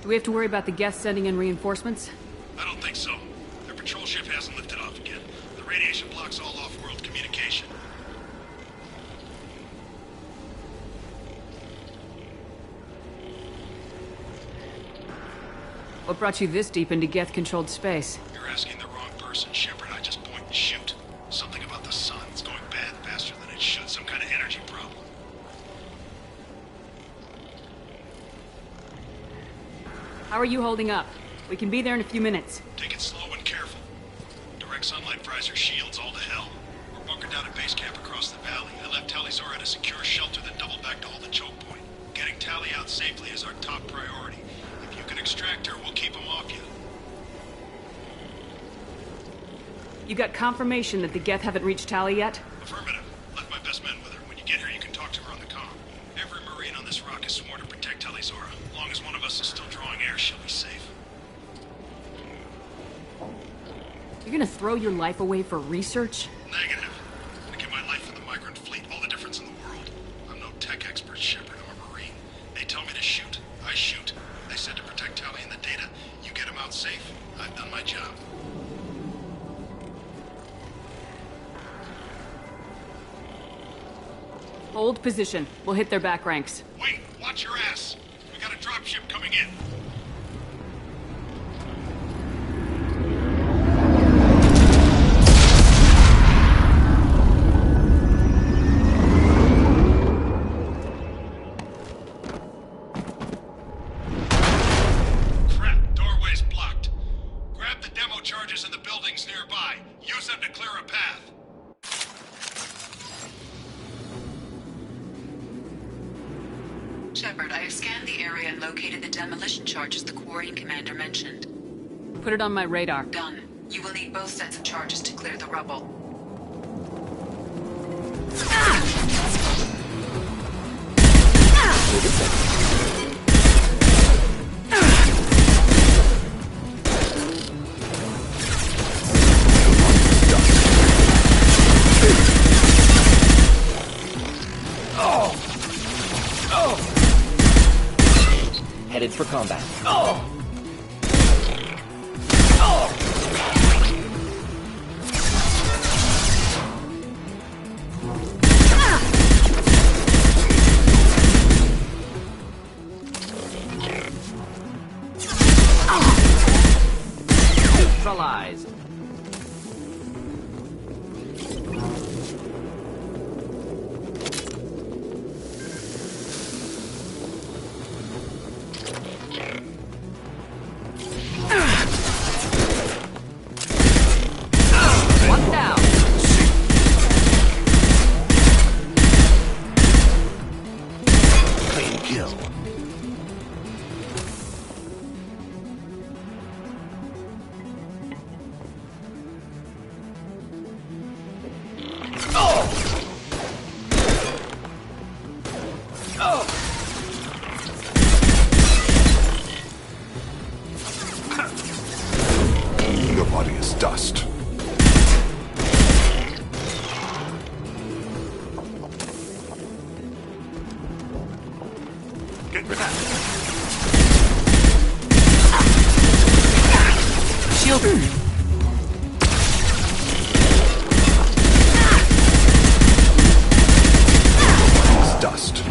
Do we have to worry about the Geth sending in reinforcements? I don't think so. Their patrol ship hasn't lifted off again. The radiation blocks all off-world communication. What brought you this deep into Geth-controlled space? You're asking the wrong person, Shepard. I just point and shoot. Something about the sun. It's going bad faster than it should. Some kind of energy problem. How are you holding up? We can be there in a few minutes. Take it slow and careful. Direct sunlight fries our shields all to hell. We're bunkered down at base camp across the valley. I left Talisaur at a secure shelter that doubled back to hold the choke point. Getting Tali out safely is our top priority. If you can extract her, we'll keep him off you. You got confirmation that the Geth haven't reached Tali yet? Affirmative. Left my best men with her. When you get here, you can talk to her on the comm. Every Marine on this rock is sworn to protect Talisaur. As long as one of us is still drawing air, she'll be safe. You're gonna throw your life away for research? Negative. I give my life for the migrant fleet. All the difference in the world. I'm no tech expert, Shepard. I'm a Marine. They tell me to shoot. I shoot. They said to protect Tali and the data. You get them out safe. I've done my job. Hold position. We'll hit their back ranks. Wait! Watch your ass! We got a dropship coming in. Crap! Doorway's blocked. Grab the demo charges in the buildings nearby. Use them to clear a path. Shepard, I have scanned the area and located the demolition charges the Quarrying Commander mentioned. Put it on my radar. Done. You will need both sets of charges to clear the rubble. Headed for combat. Neutralized. Shield. It's dust.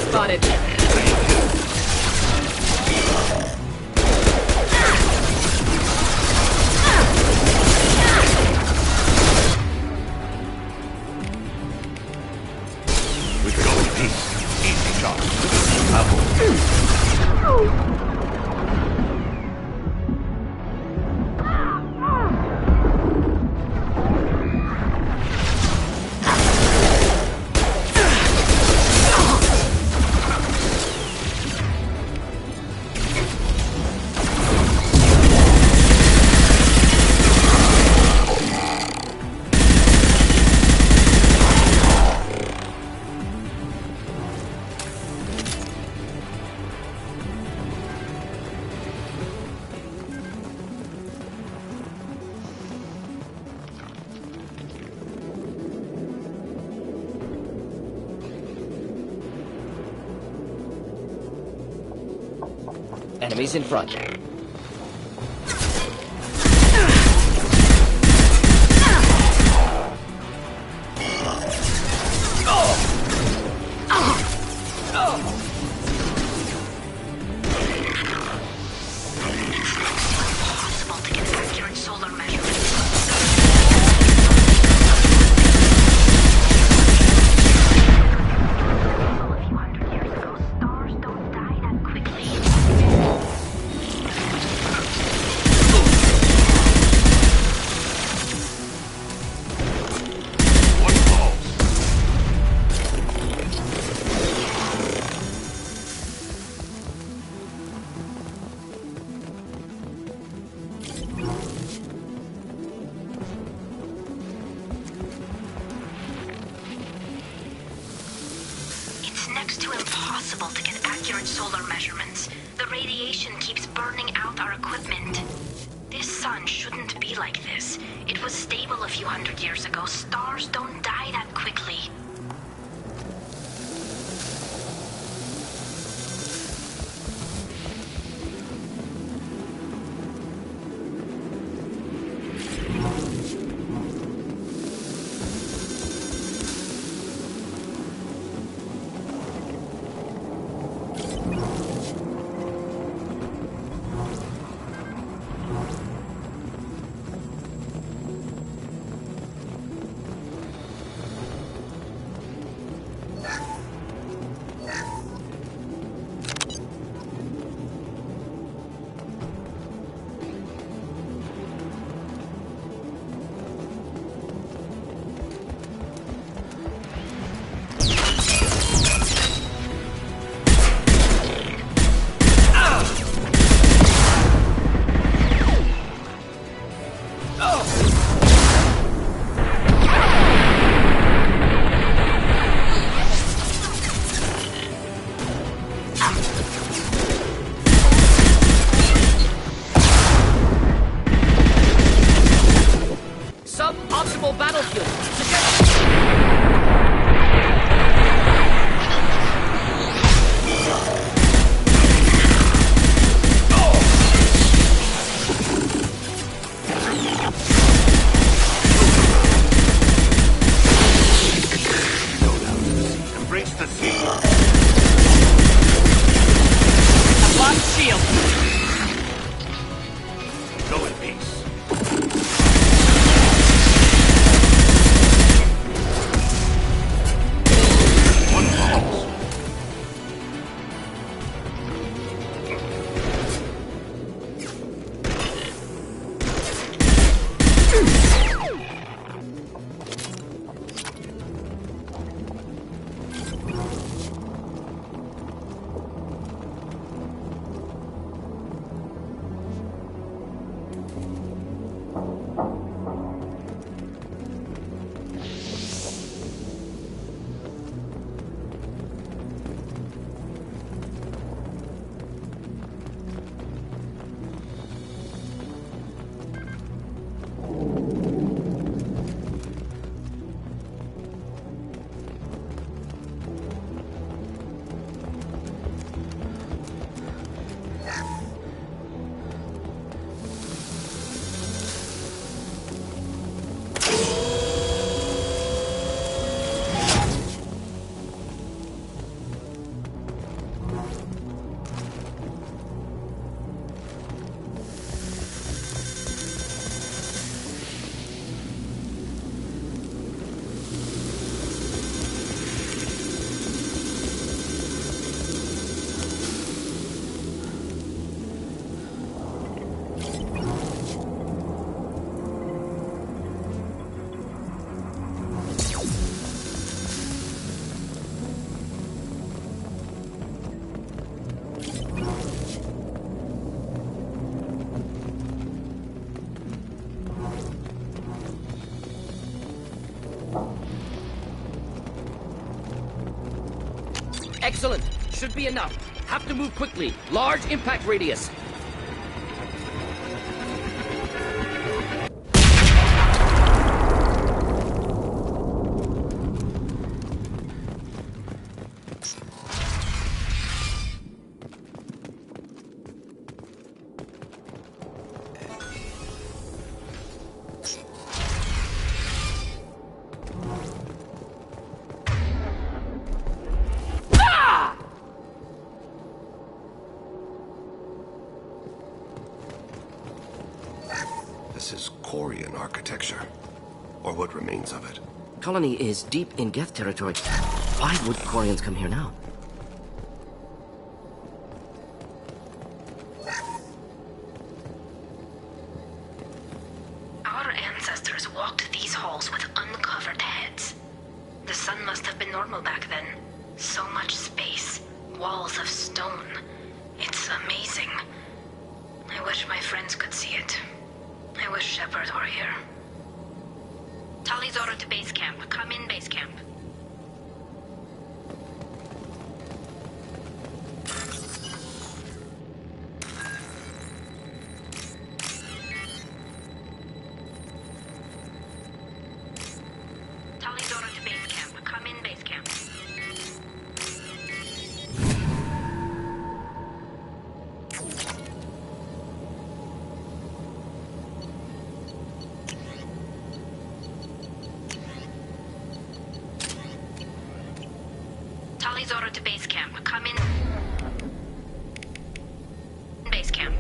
Spotted. We go in peace. Easy shot. Apple. Enemies in front. Sub-optimal battlefield. Embrace the sea. Lock shield. Go in peace. Excellent. Should be enough. Have to move quickly. Large impact radius. This is Quarian architecture, or what remains of it. Colony is deep in Geth territory. Why would Quarians come here now? Our ancestors walked these halls with uncovered heads. The sun must have been normal back then. So much space, walls of stone. It's amazing. I wish my friends could see it. I wish Shepard were here. Tali's order to base camp. Come in, base camp. Tali's order to base camp. Come in, base camp. Tali's order to base camp. Come in. Base camp.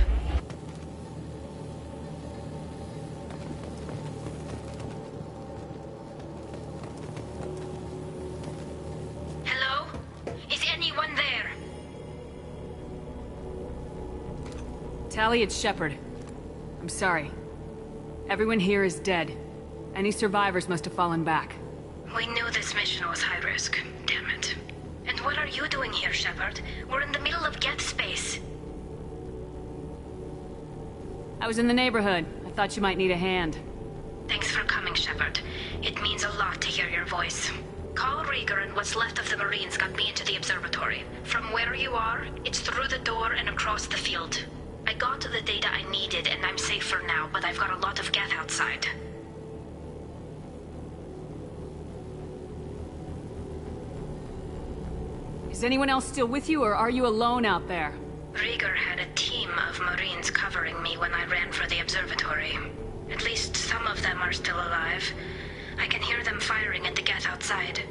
Hello? Is anyone there? Tali, it's Shepard. I'm sorry. Everyone here is dead. Any survivors must have fallen back. We knew this mission was high risk. Damn it. And what are you doing here, Shepard? We're in the middle of Geth space. I was in the neighborhood. I thought you might need a hand. Thanks for coming, Shepard. It means a lot to hear your voice. Call Rieger and what's left of the Marines got me into the observatory. From where you are, it's through the door and across the field. I got the data I needed and I'm safe for now, but I've got a lot of geth outside. Is anyone else still with you, or are you alone out there? Rieger had a team of Marines covering me when I ran for the observatory. At least some of them are still alive. I can hear them firing at the geth outside.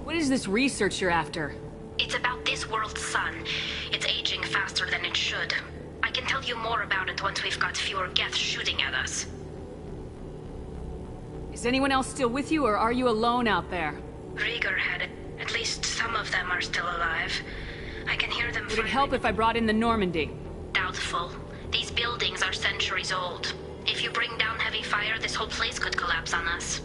What is this research you're after? It's about this world's sun. It's aging faster than it should. I can tell you more about it once we've got fewer geth shooting at us. Is anyone else still with you, or are you alone out there? Rieger had it. At least some of them are still alive. I can hear them. Would it help if I brought in the Normandy? Doubtful. These buildings are centuries old. If you bring down heavy fire, this whole place could collapse on us.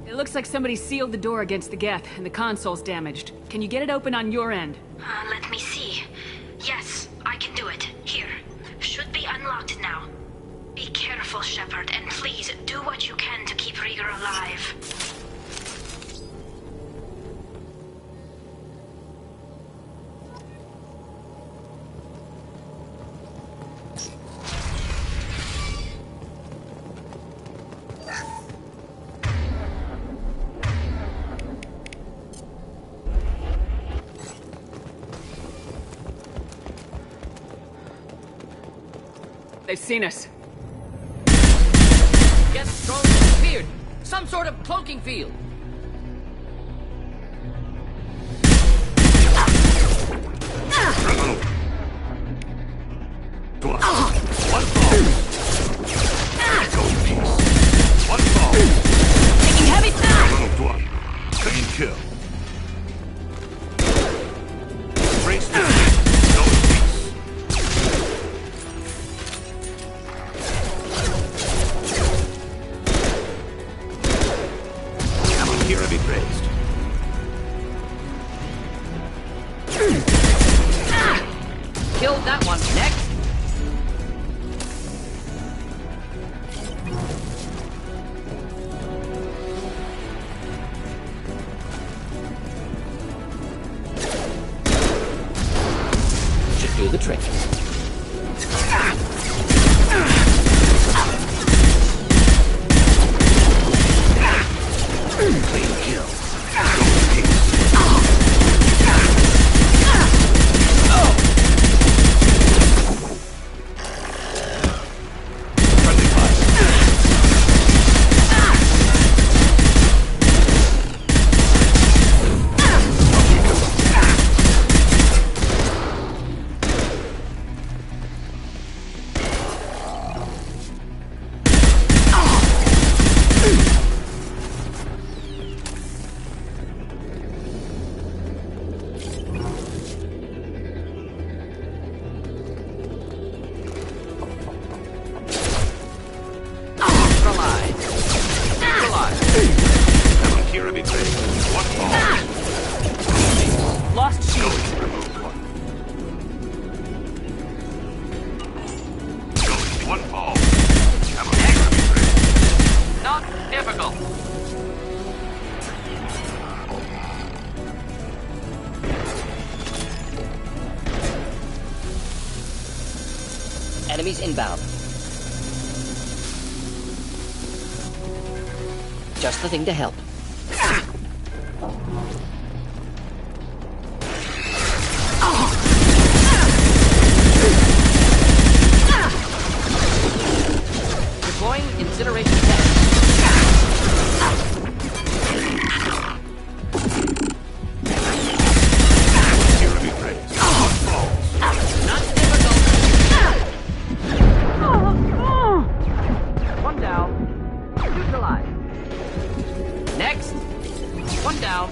It looks like somebody sealed the door against the geth, and the console's damaged. Can you get it open on your end? Let me see. Yes, I can do it. Here. Should be unlocked now. Be careful, Shepard, and please do what you can to keep Rieger alive. They've seen us. Geth drone disappeared. Some sort of cloaking field. One fall. Go in peace. One fall. Taking heavy fire. Clean kill. Brace the go in peace. Amon here be praised. Killed that one. Next. Should do the trick. Clean kill. Go in peace. Friendly fire. Lost shield. One fall. Not difficult. Enemies inbound. Just the thing to help. Deploying incineration test. Here be praised. Not difficult. One down. Neutralized. Next. One down.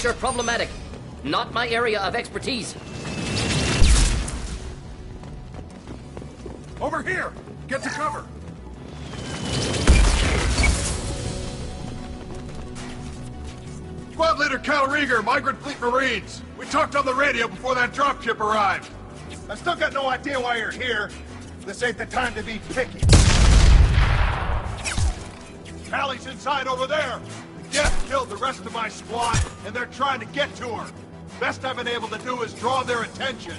Armature problematic. Not my area of expertise. Over here! Get to cover! Squad Leader Cal Rieger, Migrant Fleet Marines. We talked on the radio before that dropship arrived. I still got no idea why you're here. This ain't the time to be picky. Callie's inside over there. The Geth killed the rest of my squad, and they're trying to get to her. Best I've been able to do is draw their attention.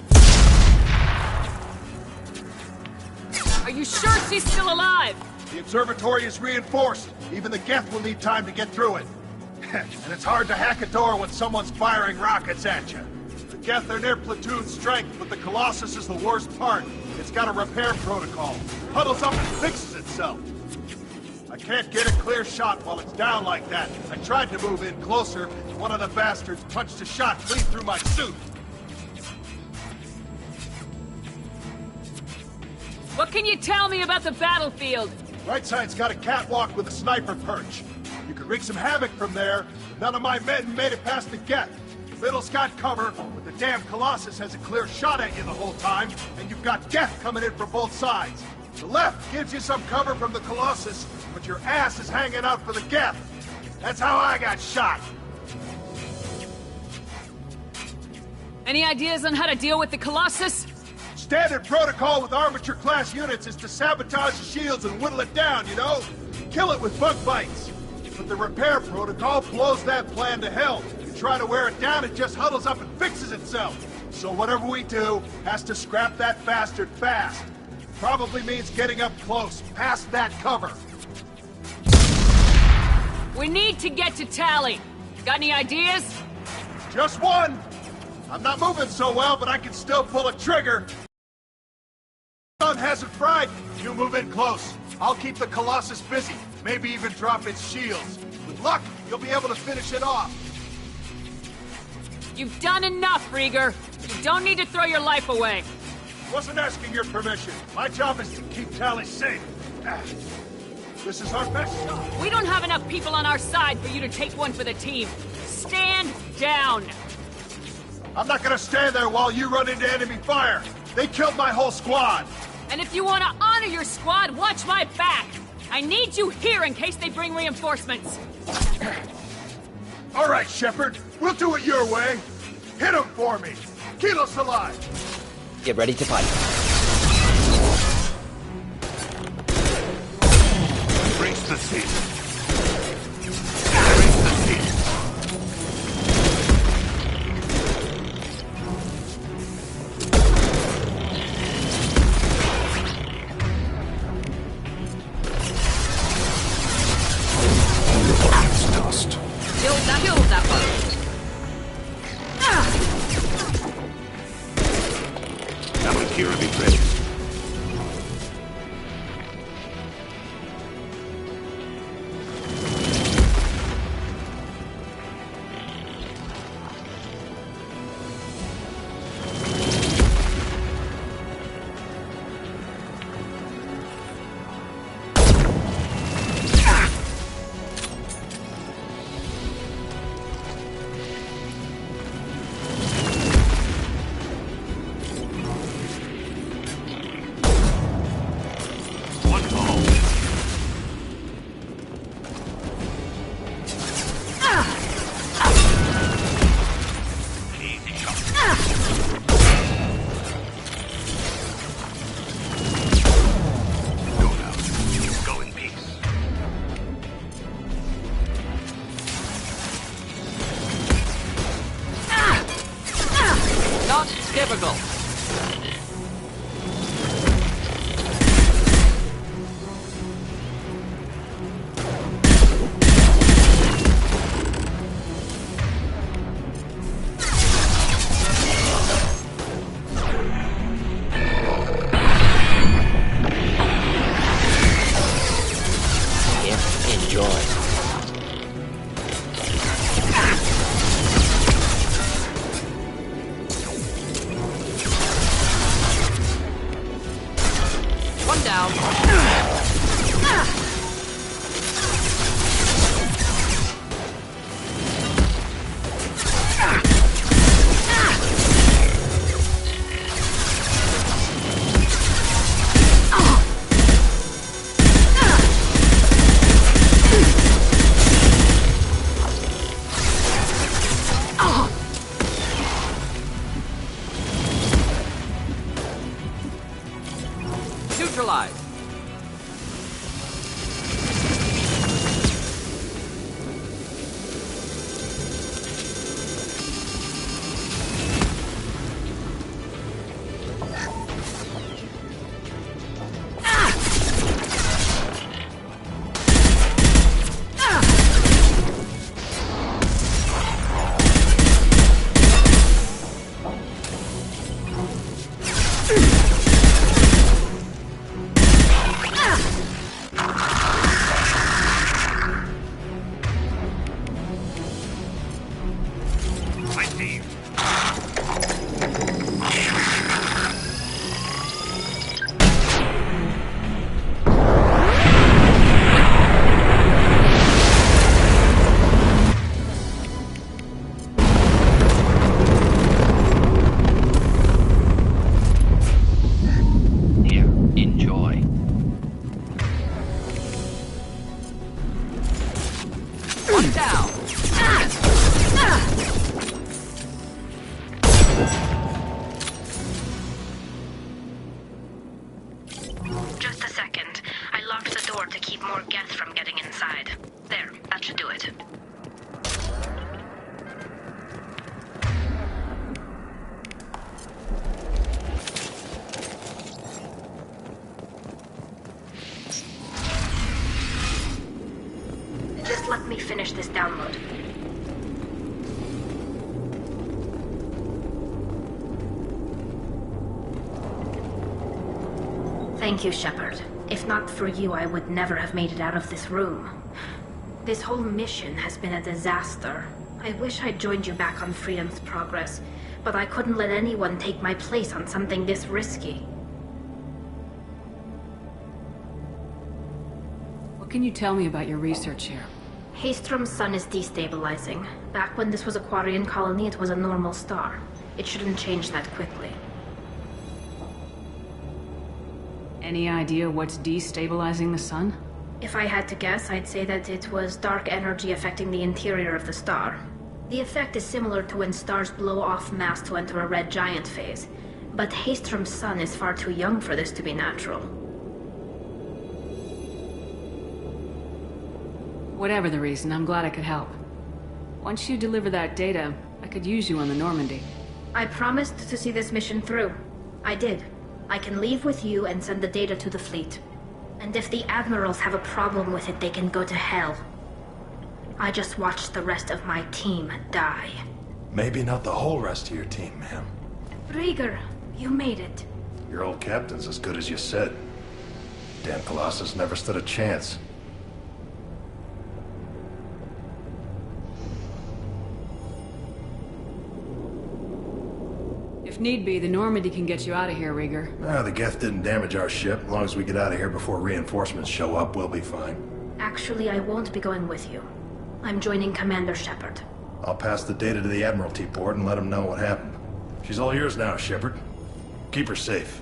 Are you sure she's still alive? The observatory is reinforced. Even the Geth will need time to get through it. And it's hard to hack a door when someone's firing rockets at you. The Geth are near platoon strength, but the Colossus is the worst part. It's got a repair protocol. Huddles up and fixes itself. I can't get a clear shot while it's down like that. I tried to move in closer. One of the bastards punched a shot clean through my suit. What can you tell me about the battlefield? Right side's got a catwalk with a sniper perch. You could wreak some havoc from there, but none of my men made it past the Geth. The middle's got cover, but the damn Colossus has a clear shot at you the whole time, and you've got Geth coming in from both sides. The left gives you some cover from the Colossus, but your ass is hanging out for the Geth. That's how I got shot. Any ideas on how to deal with the Colossus? Standard protocol with armature-class units is to sabotage the shields and whittle it down, you know? Kill it with bug bites. But the repair protocol blows that plan to hell. You try to wear it down, it just huddles up and fixes itself. So whatever we do has to scrap that bastard fast. Probably means getting up close, past that cover. We need to get to Tally. Got any ideas? Just one. I'm not moving so well, but I can still pull a trigger. Sun hasn't fried. You move in close. I'll keep the Colossus busy. Maybe even drop its shields. With luck, you'll be able to finish it off. You've done enough, Rieger. You don't need to throw your life away. Wasn't asking your permission. My job is to keep Tally safe. This is our best shot. We don't have enough people on our side for you to take one for the team. Stand down. I'm not gonna stand there while you run into enemy fire. They killed my whole squad. And if you want to honor your squad, watch my back. I need you here in case they bring reinforcements. All right, Shepard. We'll do it your way. Hit him for me. Keep us alive. Get ready to fight. Brace the seat. Brace the seat. Killed that one. Kira be ready. Typical. neutralized. Just a second. I locked the door to keep more geth from getting inside. There, that should do it. Just let me finish this download. Thank you, Shepard. If not for you, I would never have made it out of this room. This whole mission has been a disaster. I wish I'd joined you back on Freedom's Progress, but I couldn't let anyone take my place on something this risky. What can you tell me about your research here? Hastrom's sun is destabilizing. Back when this was a Quarian colony, it was a normal star. It shouldn't change that quickly. Any idea what's destabilizing the sun? If I had to guess, I'd say that it was dark energy affecting the interior of the star. The effect is similar to when stars blow off mass to enter a red giant phase, but Hastrom's sun is far too young for this to be natural. Whatever the reason, I'm glad I could help. Once you deliver that data, I could use you on the Normandy. I promised to see this mission through. I did. I can leave with you and send the data to the fleet. And if the admirals have a problem with it, they can go to hell. I just watched the rest of my team die. Maybe not the whole rest of your team, ma'am. Rieger, you made it. Your old captain's as good as you said. Damn Colossus never stood a chance. If need be, the Normandy can get you out of here, Rieger. The Geth didn't damage our ship. As long as we get out of here before reinforcements show up, we'll be fine. Actually, I won't be going with you. I'm joining Commander Shepard. I'll pass the data to the Admiralty port and let them know what happened. She's all yours now, Shepard. Keep her safe.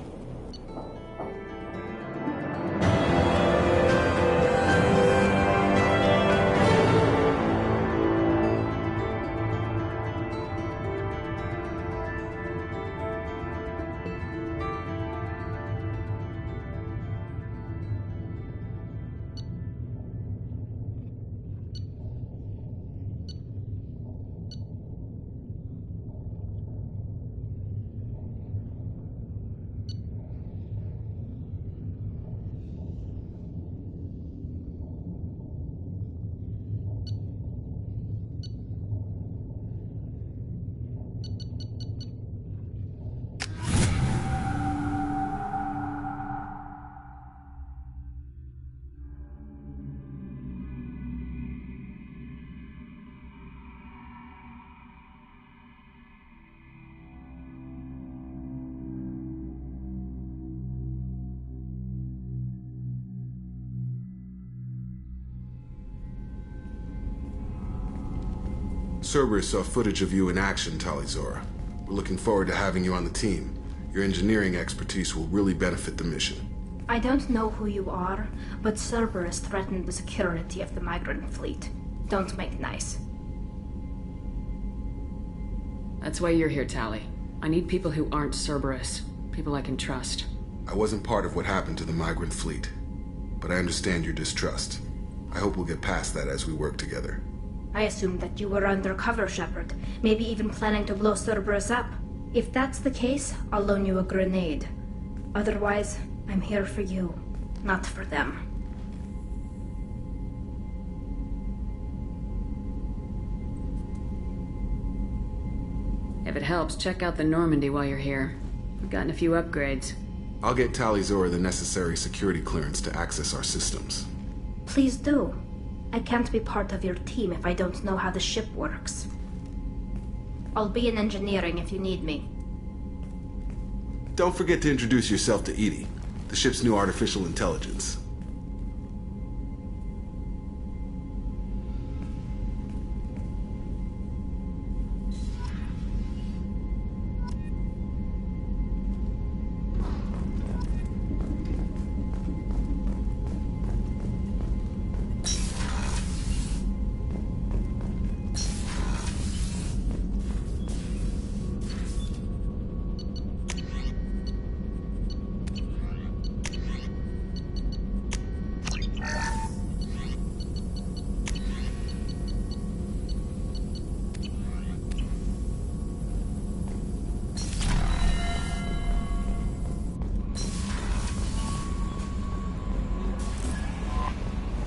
Cerberus saw footage of you in action, Talizora. We're looking forward to having you on the team. Your engineering expertise will really benefit the mission. I don't know who you are, but Cerberus threatened the security of the migrant fleet. Don't make nice. That's why you're here, Tali. I need people who aren't Cerberus. People I can trust. I wasn't part of what happened to the migrant fleet, but I understand your distrust. I hope we'll get past that as we work together. I assumed that you were undercover, Shepard. Maybe even planning to blow Cerberus up. If that's the case, I'll loan you a grenade. Otherwise, I'm here for you, not for them. If it helps, check out the Normandy while you're here. We've gotten a few upgrades. I'll get Tali'Zorah the necessary security clearance to access our systems. Please do. I can't be part of your team if I don't know how the ship works. I'll be in engineering if you need me. Don't forget to introduce yourself to EDI, the ship's new artificial intelligence.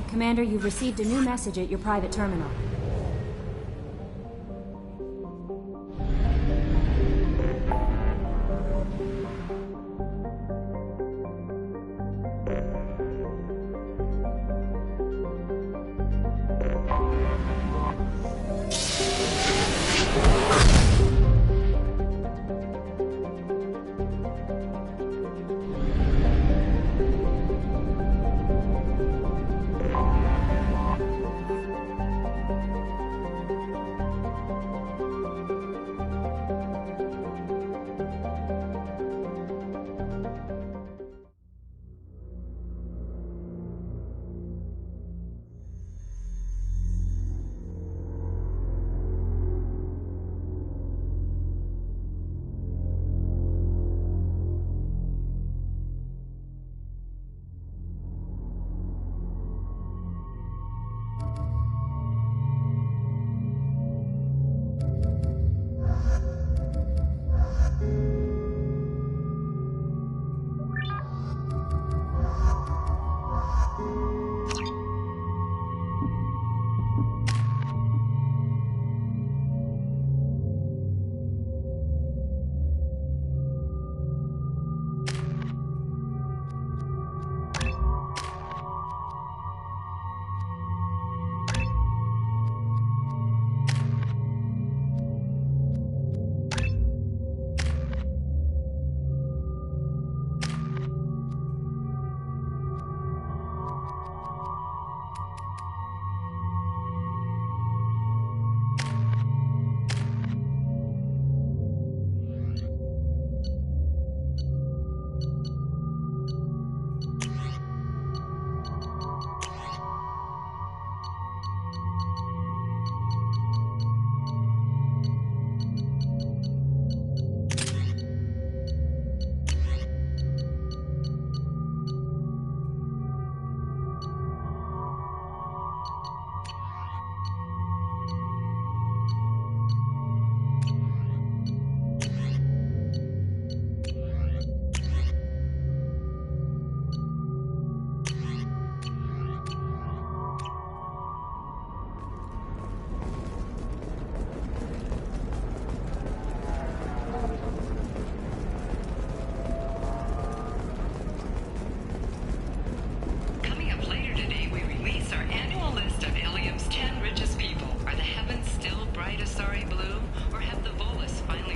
Commander, you've received a new message at your private terminal.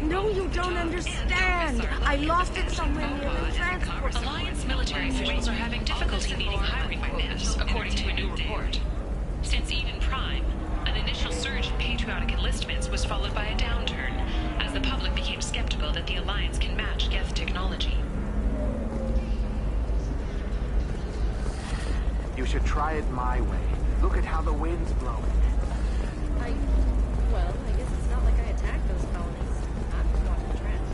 No, you don't understand. I lost it somewhere near the transport. Alliance military officials are having difficulty meeting hiring demands, according to a new report. Since Eden Prime, an initial surge in patriotic enlistments was followed by a downturn, as the public became skeptical that the Alliance can match Geth technology. You should try it my way. Look at how the wind's blowing. Well, I guess it's not like I attacked those colonies. I'm not the trends.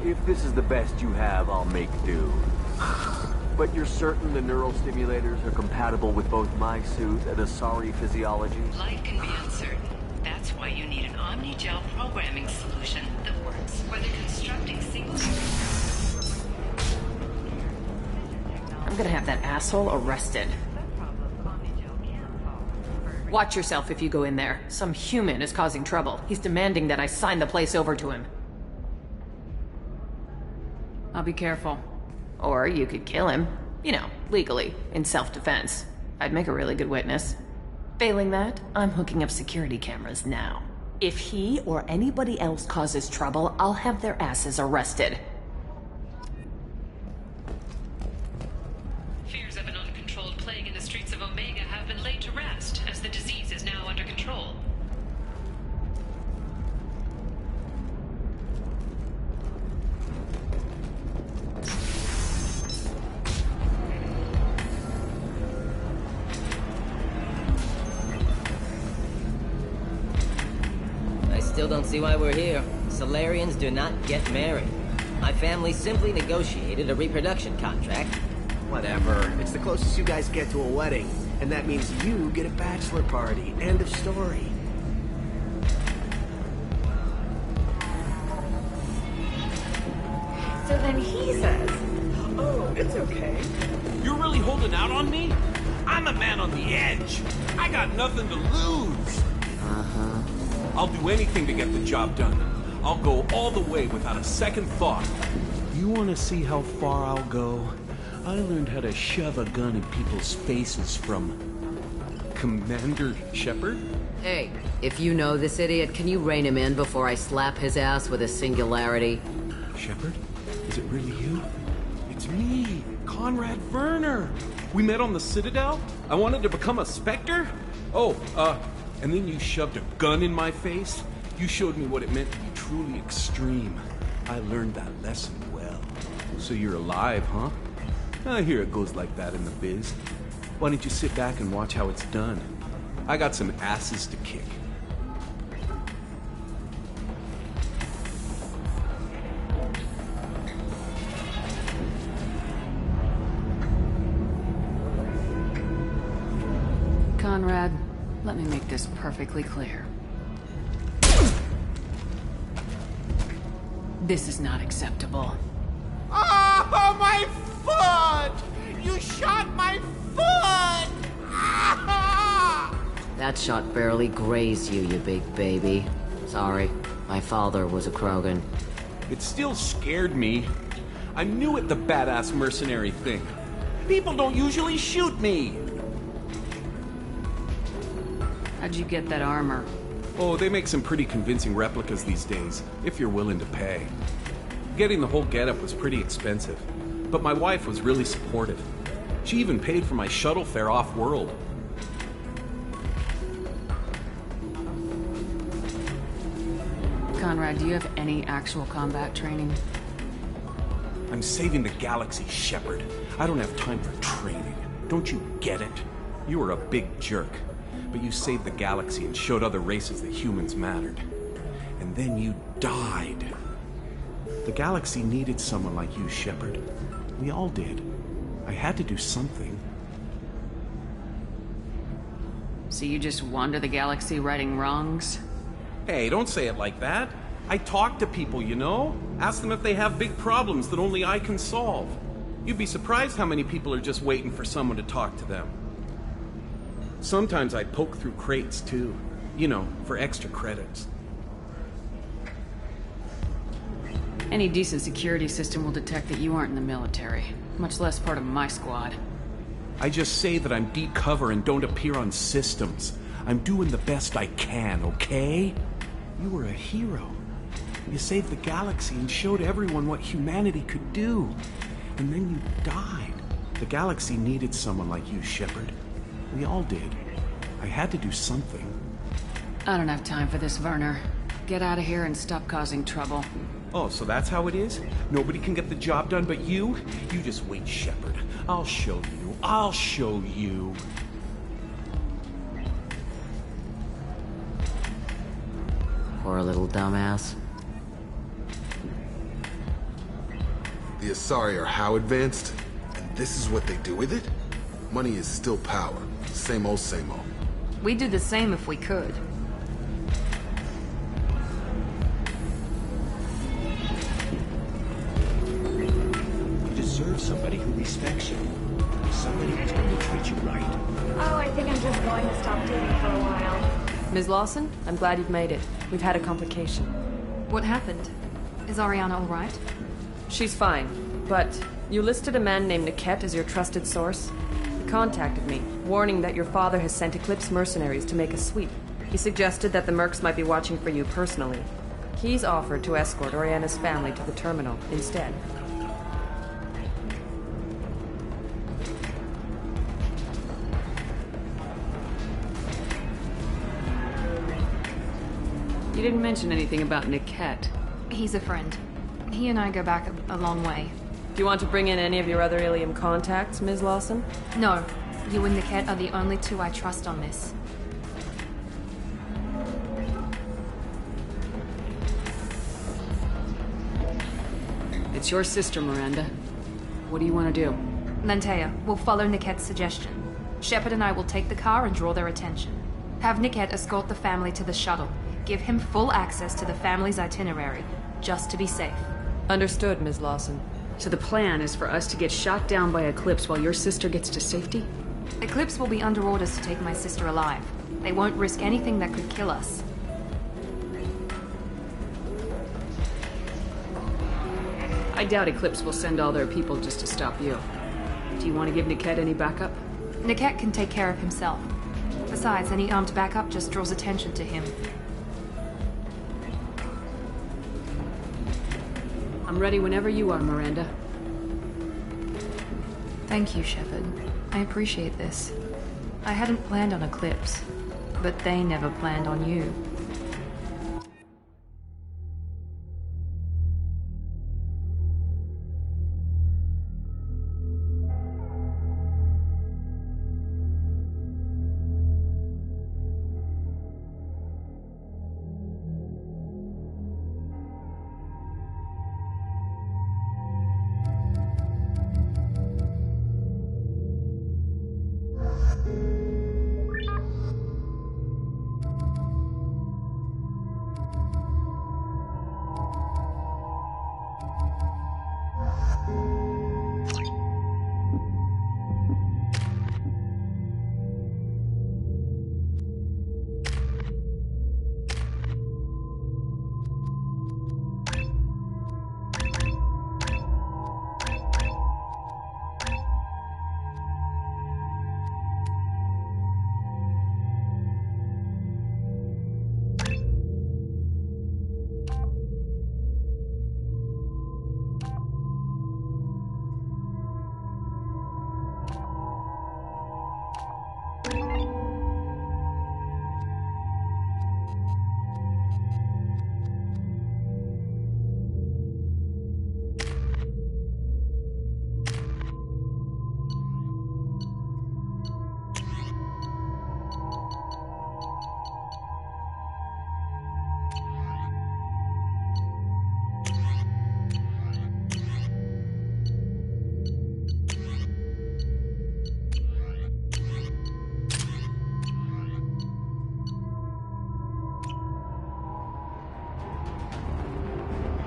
If this is the best you have, I'll make do. But you're certain the neural stimulators are compatible with both my suit and Asari physiology? Life can be uncertain. That's why you need an omni-gel programming solution that works, whether constructing single... I'm gonna have that asshole arrested. Watch yourself if you go in there. Some human is causing trouble. He's demanding that I sign the place over to him. I'll be careful. Or you could kill him. You know, legally, in self-defense. I'd make a really good witness. Failing that, I'm hooking up security cameras now. If he or anybody else causes trouble, I'll have their asses arrested. Fears of an uncontrolled plague in the streets of Omega have been laid to rest, as the disease is now under control. I still don't see why we're here. Solarians do not get married. My family simply negotiated a reproduction contract. Whatever. It's the closest you guys get to a wedding. And that means you get a bachelor party. End of story. So then he says, oh, it's okay. You're really holding out on me? I'm a man on the edge. I got nothing to lose. Uh-huh. I'll do anything to get the job done. I'll go all the way without a second thought. You want to see how far I'll go? I learned how to shove a gun in people's faces from Commander Shepard. Hey, if you know this idiot, can you rein him in before I slap his ass with a singularity? Shepard? Is it really you? It's me, Conrad Werner. We met on the Citadel. I wanted to become a Spectre. And then you shoved a gun in my face. You showed me what it meant to be truly extreme. I learned that lesson well. So you're alive, huh? I hear it goes like that in the biz. Why don't you sit back and watch how it's done? I got some asses to kick. Conrad, let me make this perfectly clear. This is not acceptable. Oh, my foot! You shot my foot! That shot barely grazed you, you big baby. Sorry, my father was a Krogan. It still scared me. I'm new at the badass mercenary thing. People don't usually shoot me. How'd you get that armor? Oh, they make some pretty convincing replicas these days, if you're willing to pay. Getting the whole getup was pretty expensive, but my wife was really supportive. She even paid for my shuttle fare off-world. Conrad, do you have any actual combat training? I'm saving the galaxy, Shepard. I don't have time for training. Don't you get it? You were a big jerk, but you saved the galaxy and showed other races that humans mattered. And then you died. The galaxy needed someone like you, Shepard. We all did. I had to do something. So you just wander the galaxy righting wrongs? Hey, don't say it like that. I talk to people, you know? Ask them if they have big problems that only I can solve. You'd be surprised how many people are just waiting for someone to talk to them. Sometimes I poke through crates, too. You know, for extra credits. Any decent security system will detect that you aren't in the military, much less part of my squad. I just say that I'm deep cover and don't appear on systems. I'm doing the best I can, okay? You were a hero. You saved the galaxy and showed everyone what humanity could do. And then you died. The galaxy needed someone like you, Shepard. We all did. I had to do something. I don't have time for this, Werner. Get out of here and stop causing trouble. Oh, so that's how it is? Nobody can get the job done but you? You just wait, Shepard. I'll show you. I'll show you. Poor little dumbass. The Asari are how advanced? And this is what they do with it? Money is still power. Same old, same old. We'd do the same if we could. You deserve somebody who respects you. Somebody who's going to treat you right. Oh, I think I'm just going to stop dating for a while. Ms. Lawson, I'm glad you've made it. We've had a complication. What happened? Is Oriana all right? She's fine, but you listed a man named Niket as your trusted source. He contacted me, warning that your father has sent Eclipse mercenaries to make a sweep. He suggested that the Mercs might be watching for you personally. He's offered to escort Oriana's family to the terminal instead. You didn't mention anything about Niket. He's a friend. He and I go back a long way. Do you want to bring in any of your other Ilium contacts, Ms. Lawson? No. You and Niket are the only two I trust on this. It's your sister, Miranda. What do you want to do? Lantea, we'll follow Niket's suggestion. Shepard and I will take the car and draw their attention. Have Niket escort the family to the shuttle. Give him full access to the family's itinerary, just to be safe. Understood, Ms. Lawson. So the plan is for us to get shot down by Eclipse while your sister gets to safety? Eclipse will be under orders to take my sister alive. They won't risk anything that could kill us. I doubt Eclipse will send all their people just to stop you. Do you want to give Niket any backup? Niket can take care of himself. Besides, any armed backup just draws attention to him. I'm ready whenever you are, Miranda. Thank you, Shepard. I appreciate this. I hadn't planned on Eclipse, but they never planned on you.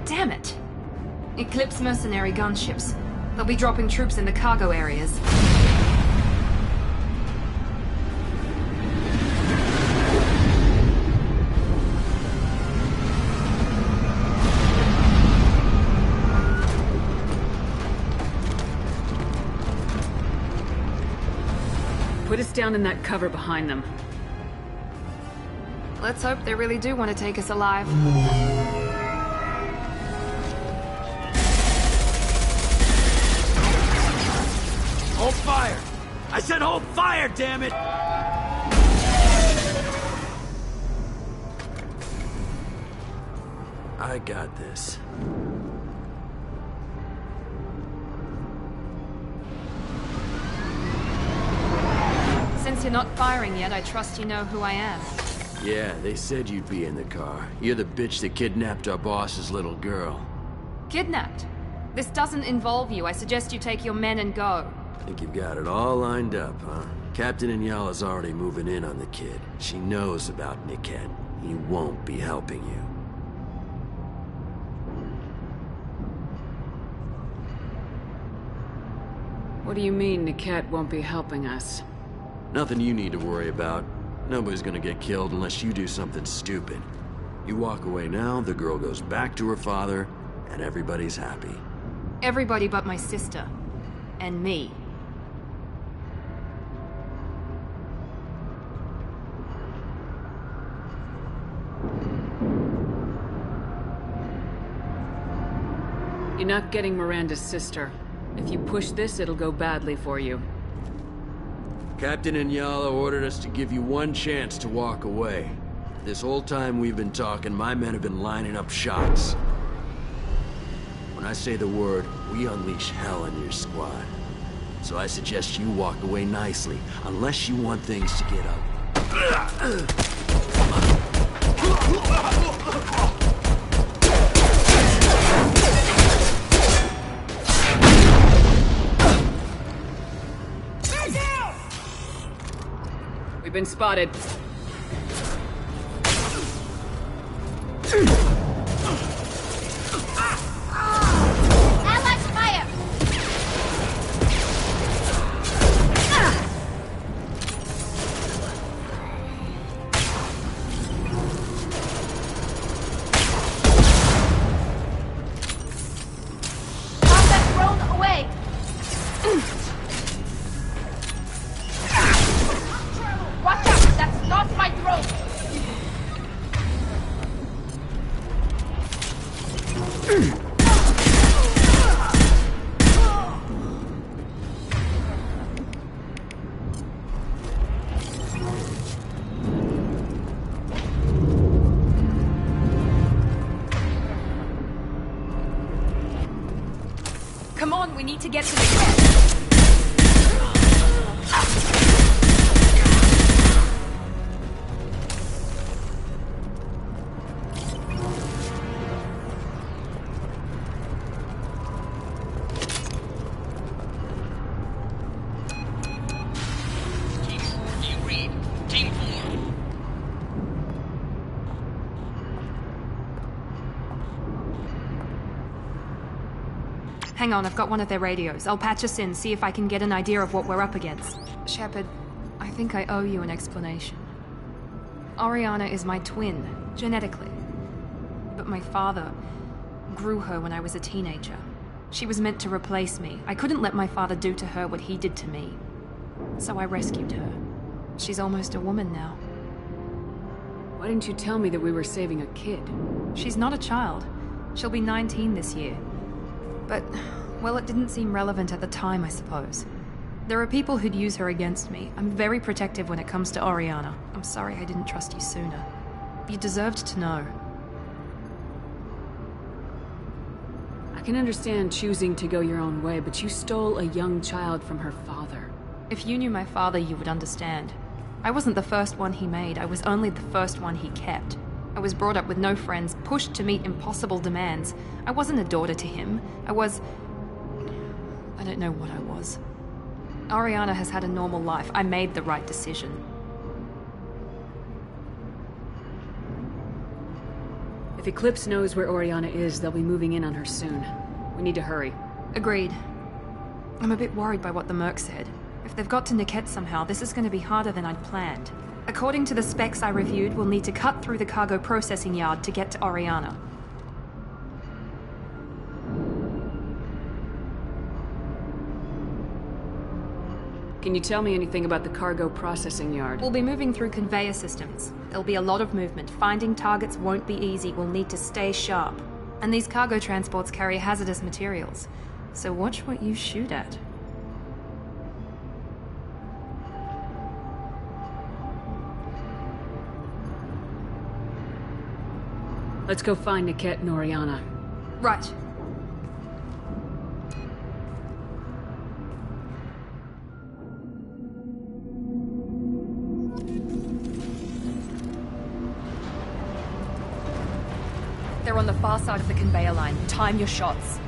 Damn it! Eclipse mercenary gunships. They'll be dropping troops in the cargo areas. Put us down in that cover behind them. Let's hope they really do want to take us alive. Hold fire! I said hold fire, damn it! I got this. Since you're not firing yet, I trust you know who I am. Yeah, they said you'd be in the car. You're the bitch that kidnapped our boss's little girl. Kidnapped? This doesn't involve you. I suggest you take your men and go. Think you've got it all lined up, huh? Captain Inyala's already moving in on the kid. She knows about Niket. He won't be helping you. What do you mean Niket won't be helping us? Nothing you need to worry about. Nobody's gonna get killed unless you do something stupid. You walk away now, the girl goes back to her father, and everybody's happy. Everybody but my sister. And me. You're not getting Miranda's sister. If you push this, it'll go badly for you. Captain Inyala ordered us to give you one chance to walk away. This whole time we've been talking, my men have been lining up shots. When I say the word, we unleash hell on your squad. So I suggest you walk away nicely, unless you want things to get ugly. We've been spotted. Allies fire! Combat drone away! Watch out! That's not my drone! Come on, we need to get to the cat. Hang on, I've got one of their radios. I'll patch us in, see if I can get an idea of what we're up against. Shepard, I think I owe you an explanation. Oriana is my twin, genetically. But my father grew her when I was a teenager. She was meant to replace me. I couldn't let my father do to her what he did to me. So I rescued her. She's almost a woman now. Why didn't you tell me that we were saving a kid? She's not a child. She'll be 19 this year. But, well, it didn't seem relevant at the time, I suppose. There are people who'd use her against me. I'm very protective when it comes to Oriana. I'm sorry I didn't trust you sooner. You deserved to know. I can understand choosing to go your own way, but you stole a young child from her father. If you knew my father, you would understand. I wasn't the first one he made. I was only the first one he kept. I was brought up with no friends, pushed to meet impossible demands. I wasn't a daughter to him. I don't know what I was. Oriana has had a normal life. I made the right decision. If Eclipse knows where Oriana is, they'll be moving in on her soon. We need to hurry. Agreed. I'm a bit worried by what the Merc said. If they've got to Niket somehow, this is going to be harder than I'd planned. According to the specs I reviewed, we'll need to cut through the cargo processing yard to get to Oriana. Can you tell me anything about the cargo processing yard? We'll be moving through conveyor systems. There'll be a lot of movement. Finding targets won't be easy. We'll need to stay sharp. And these cargo transports carry hazardous materials. So watch what you shoot at. Let's go find Niket and Oriana. Right. They're on the far side of the conveyor line. Time your shots.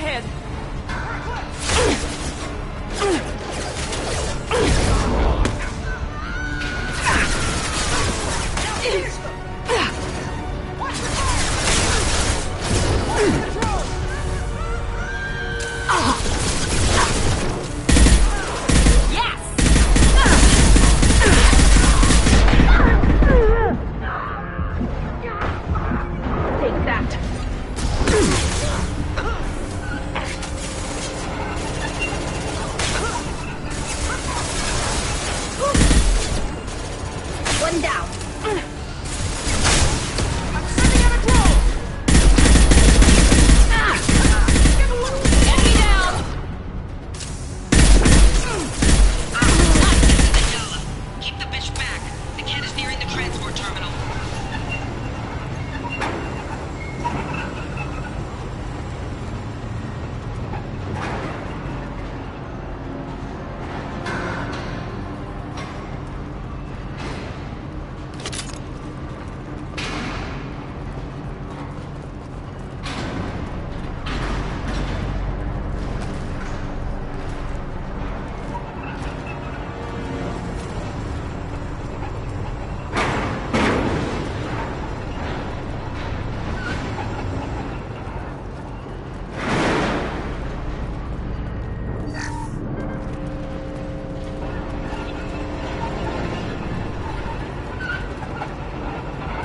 ahead.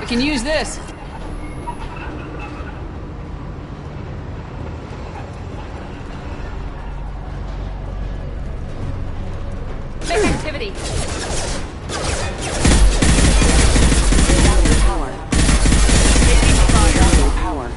Can use this. Make activity. Power. Power.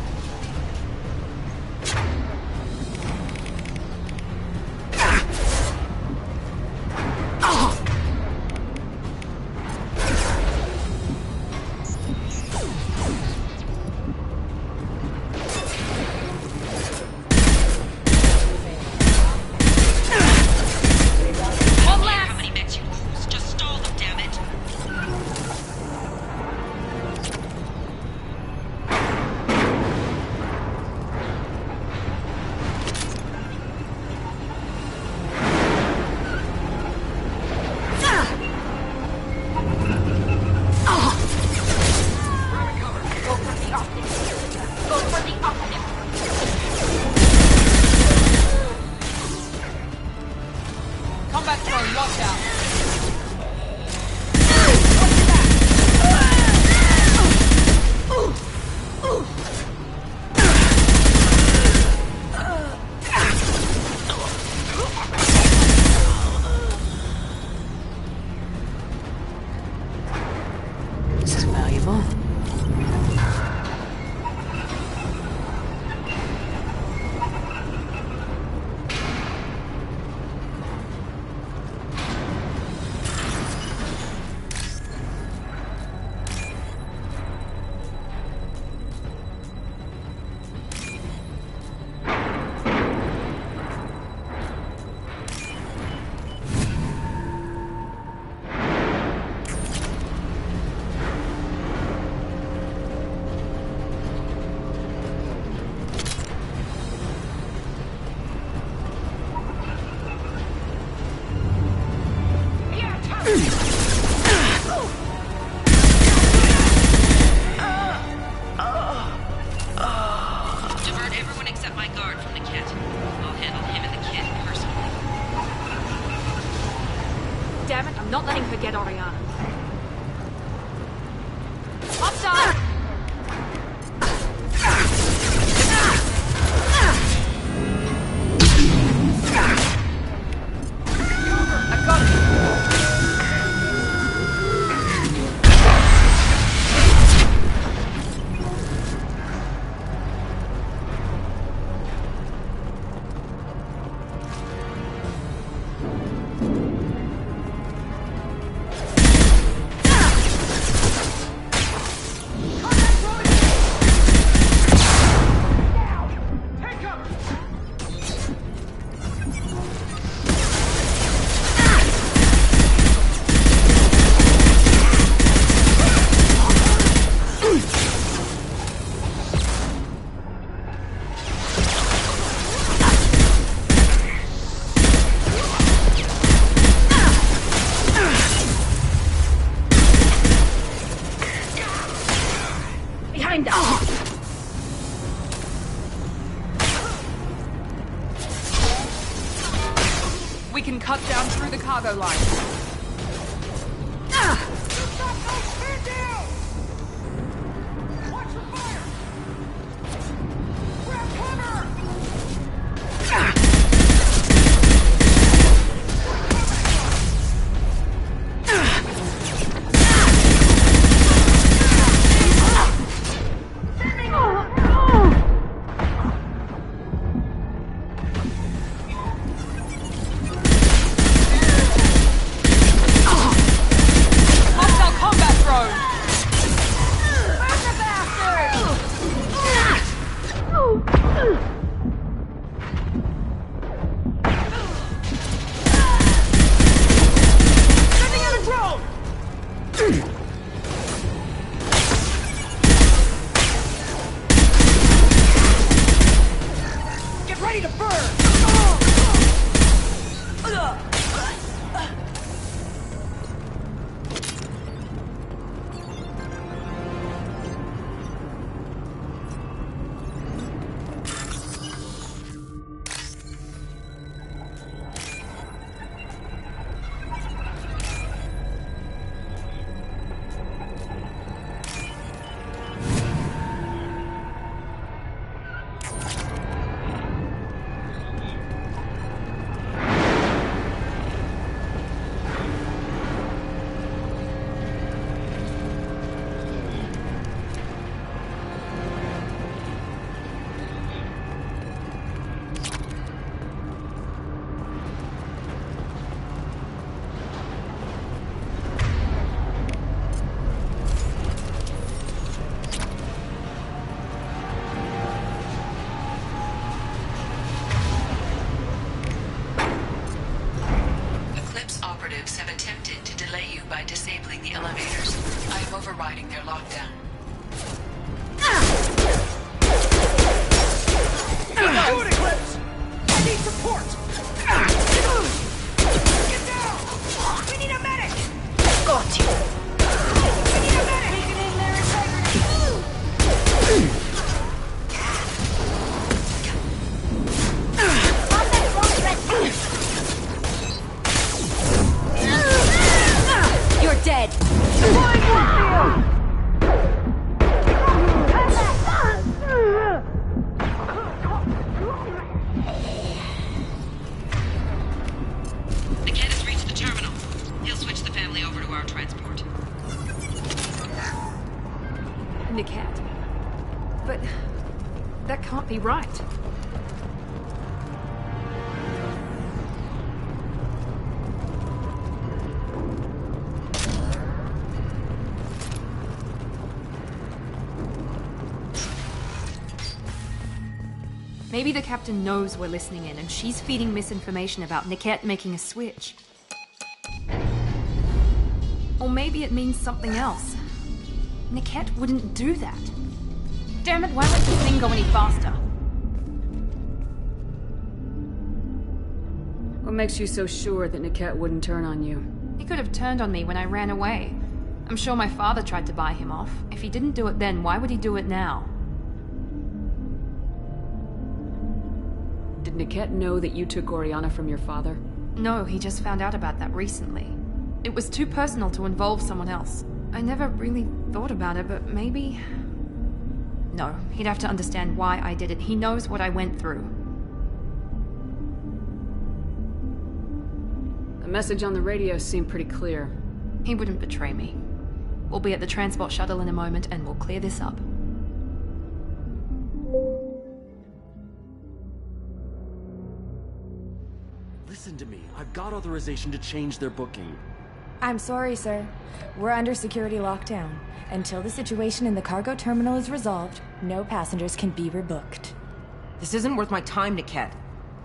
Not letting her get Oriana. Up top! I've got it! we can cut down through the cargo line. Overriding their lockdown. Do it, Eclipse! I need support! Get down! We need a medic! Got you. We need a medic! Weakening their integrity! You're dead. Niket. But that can't be right. Maybe the captain knows we're listening in and she's feeding misinformation about Niket making a switch. Or maybe it means something else. Niket wouldn't do that. Damn it, why won't this thing go any faster? What makes you so sure that Niket wouldn't turn on you? He could have turned on me when I ran away. I'm sure my father tried to buy him off. If he didn't do it then, why would he do it now? Did Niket know that you took Oriana from your father? No, he just found out about that recently. It was too personal to involve someone else. I never really thought about it, but maybe... No, he'd have to understand why I did it. He knows what I went through. The message on the radio seemed pretty clear. He wouldn't betray me. We'll be at the transport shuttle in a moment and we'll clear this up. Listen to me. I've got authorization to change their booking. I'm sorry, sir. We're under security lockdown. Until the situation in the cargo terminal is resolved, no passengers can be rebooked. This isn't worth my time, Niket.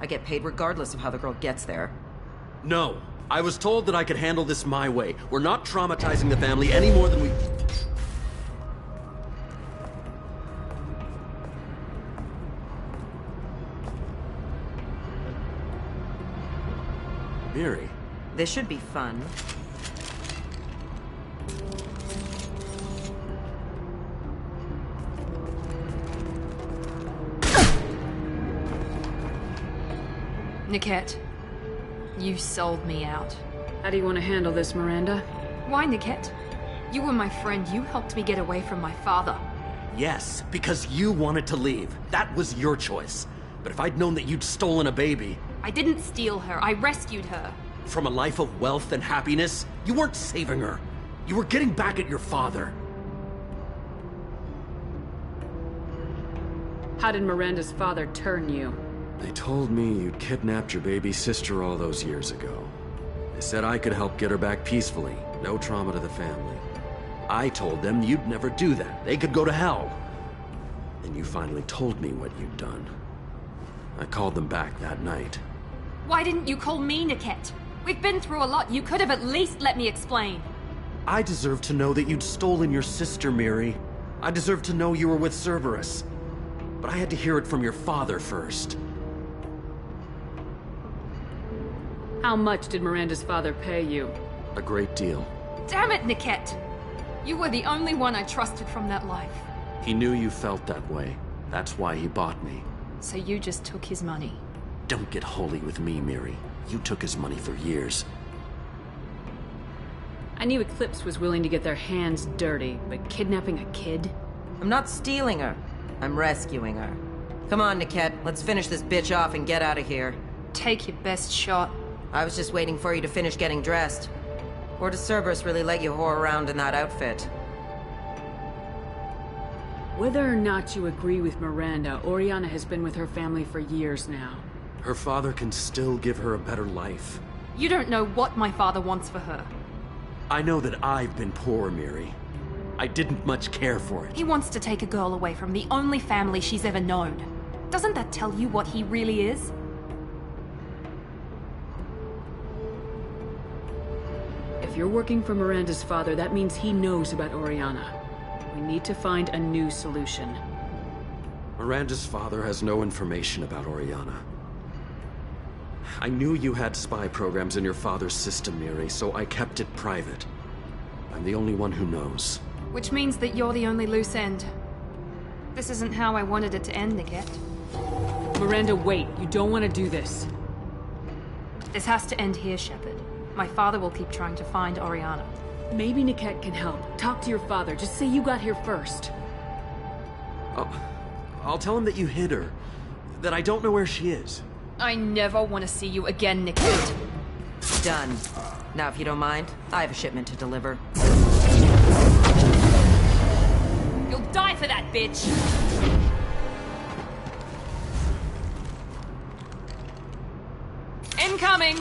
I get paid regardless of how the girl gets there. No. I was told that I could handle this my way. We're not traumatizing the family any more than we... Miri. This should be fun. Niket, You sold me out. How do you want to handle this, Miranda? Why, Niket? You were my friend. You helped me get away from my father. Yes, because you wanted to leave. That was your choice. But if I'd known that you'd stolen a baby... I didn't steal her. I rescued her. From a life of wealth and happiness, you weren't saving her. You were getting back at your father. How did Miranda's father turn you? They told me you'd kidnapped your baby sister all those years ago. They said I could help get her back peacefully. No trauma to the family. I told them you'd never do that. They could go to hell. Then you finally told me what you'd done. I called them back that night. Why didn't you call me, Niket? We've been through a lot. You could have at least let me explain. I deserve to know that you'd stolen your sister, Miri. I deserve to know you were with Cerberus. But I had to hear it from your father first. How much did Miranda's father pay you? A great deal. Damn it, Niket! You were the only one I trusted from that life. He knew you felt that way. That's why he bought me. So you just took his money? Don't get holy with me, Miri. You took his money for years. I knew Eclipse was willing to get their hands dirty, but kidnapping a kid? I'm not stealing her. I'm rescuing her. Come on, Niket. Let's finish this bitch off and get out of here. Take your best shot. I was just waiting for you to finish getting dressed. Or does Cerberus really let you whore around in that outfit? Whether or not you agree with Miranda, Oriana has been with her family for years now. Her father can still give her a better life. You don't know what my father wants for her. I know that I've been poor, Miri. I didn't much care for it. He wants to take a girl away from the only family she's ever known. Doesn't that tell you what he really is? If you're working for Miranda's father, that means he knows about Oriana. We need to find a new solution. Miranda's father has no information about Oriana. I knew you had spy programs in your father's system, Miri, so I kept it private. I'm the only one who knows. Which means that you're the only loose end. This isn't how I wanted it to end, Niket. Miranda, wait. You don't want to do this. This has to end here, Shepard. My father will keep trying to find Oriana. Maybe Niket can help. Talk to your father. Just say you got here first. I'll tell him that you hid her. That I don't know where she is. I never want to see you again, Niket. Done. Now, if you don't mind, I have a shipment to deliver. You'll die for that, bitch! Incoming!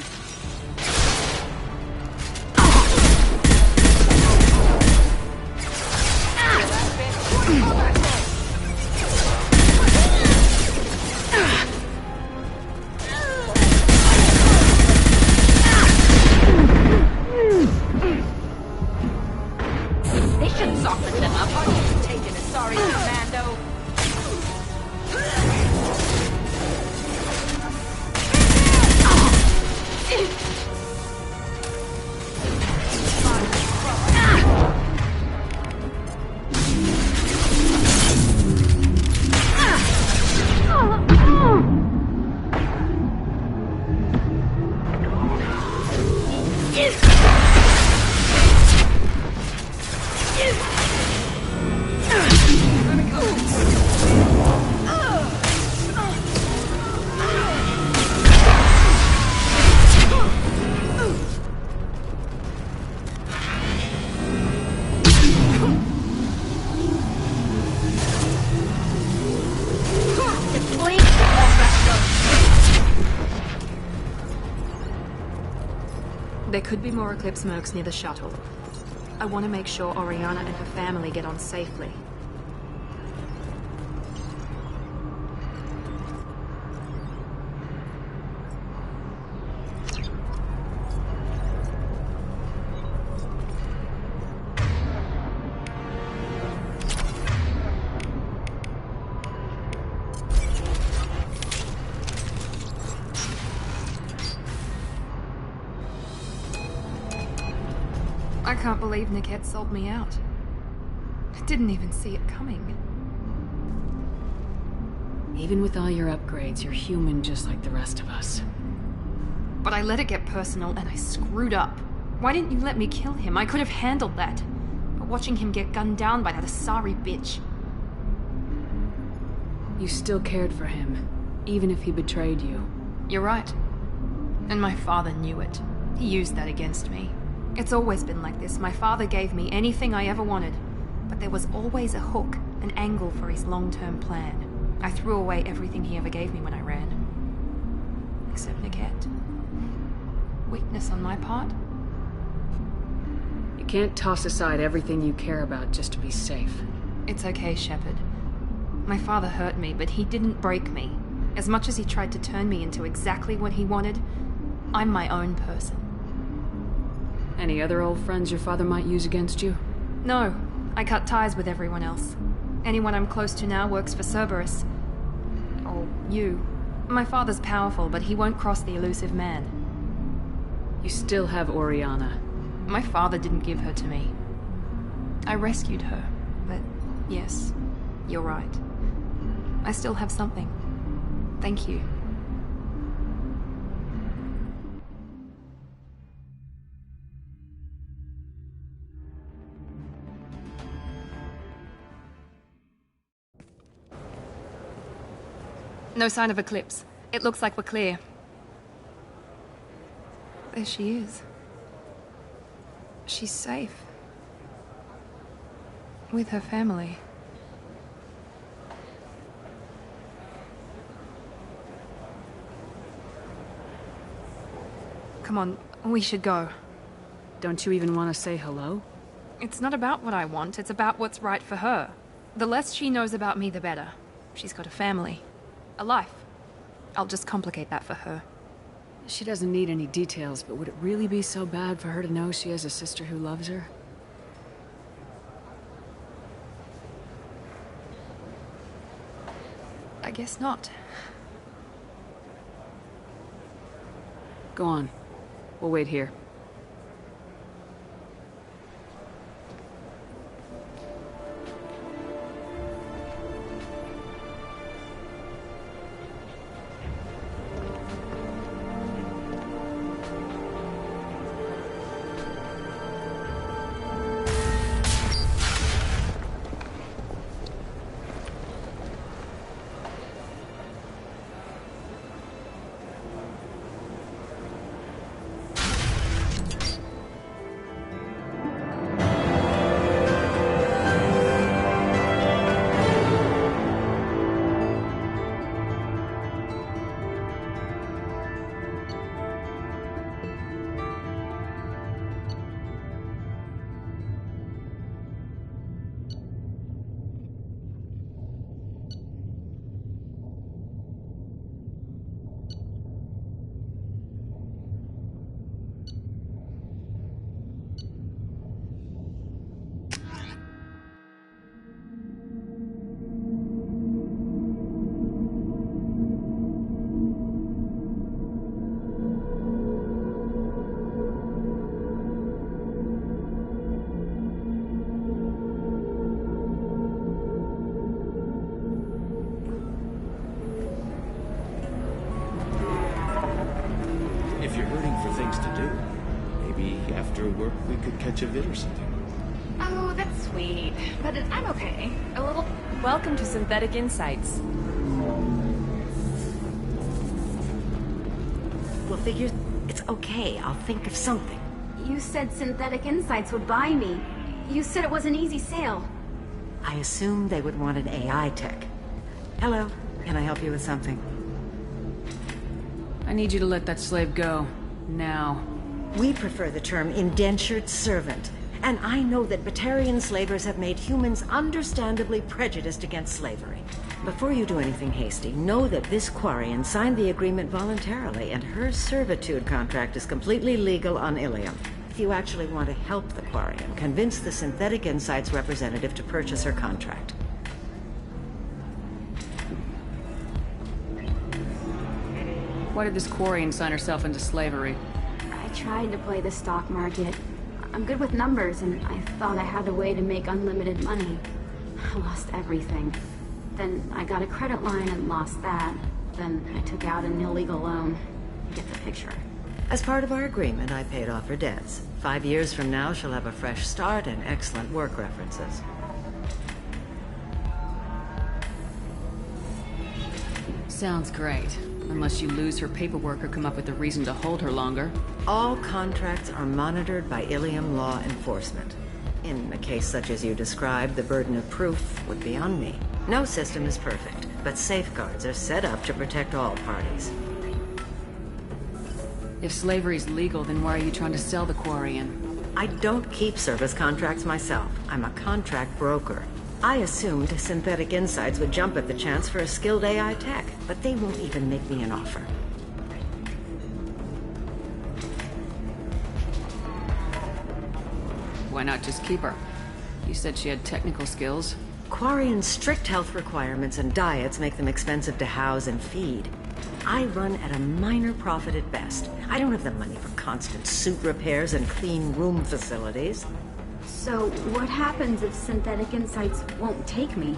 They should soften them up. Aren't you taking a sorry commando? There could be more Eclipse mercs near the shuttle. I want to make sure Oriana and her family get on safely. I can't believe Niket sold me out. I didn't even see it coming. Even with all your upgrades, you're human just like the rest of us. But I let it get personal and I screwed up. Why didn't you let me kill him? I could have handled that. But watching him get gunned down by that Asari bitch... You still cared for him, even if he betrayed you. You're right. And my father knew it. He used that against me. It's always been like this. My father gave me anything I ever wanted. But there was always a hook, an angle for his long-term plan. I threw away everything he ever gave me when I ran. Except Niket. Weakness on my part? You can't toss aside everything you care about just to be safe. It's okay, Shepard. My father hurt me, but he didn't break me. As much as he tried to turn me into exactly what he wanted, I'm my own person. Any other old friends your father might use against you? No. I cut ties with everyone else. Anyone I'm close to now works for Cerberus. Or you. My father's powerful, but he won't cross the elusive man. You still have Oriana. My father didn't give her to me. I rescued her, but yes, you're right. I still have something. Thank you. No sign of Eclipse. It looks like we're clear. There she is. She's safe. With her family. Come on, we should go. Don't you even want to say hello? It's not about what I want, it's about what's right for her. The less she knows about me, the better. She's got a family. A life. I'll just complicate that for her. She doesn't need any details, but would it really be so bad for her to know she has a sister who loves her? I guess not. Go on. We'll wait here. Catch a vid or something. Oh, that's sweet. But I'm okay. A little... Welcome to Synthetic Insights. Well, figure it's okay. I'll think of something. You said Synthetic Insights would buy me. You said it was an easy sale. I assumed they would want an AI tech. Hello, can I help you with something? I need you to let that slave go. Now. We prefer the term indentured servant, and I know that Batarian slavers have made humans understandably prejudiced against slavery. Before you do anything hasty, know that this Quarian signed the agreement voluntarily, and her servitude contract is completely legal on Ilium. If you actually want to help the Quarian, convince the Synthetic Insights representative to purchase her contract. Why did this Quarian sign herself into slavery? I tried to play the stock market. I'm good with numbers, and I thought I had a way to make unlimited money. I lost everything. Then I got a credit line and lost that. Then I took out an illegal loan. You get the picture. As part of our agreement, I paid off her debts. 5 years from now, she'll have a fresh start and excellent work references. Sounds great. Unless you lose her paperwork or come up with a reason to hold her longer. All contracts are monitored by Ilium law enforcement. In a case such as you described, the burden of proof would be on me. No system is perfect, but safeguards are set up to protect all parties. If slavery's legal, then why are you trying to sell the Quarian? I don't keep service contracts myself. I'm a contract broker. I assumed Synthetic Insights would jump at the chance for a skilled AI tech, but they won't even make me an offer. Why not just keep her? You said she had technical skills. Quarian's strict health requirements and diets make them expensive to house and feed. I run at a minor profit at best. I don't have the money for constant suit repairs and clean room facilities. So, what happens if Synthetic Insights won't take me?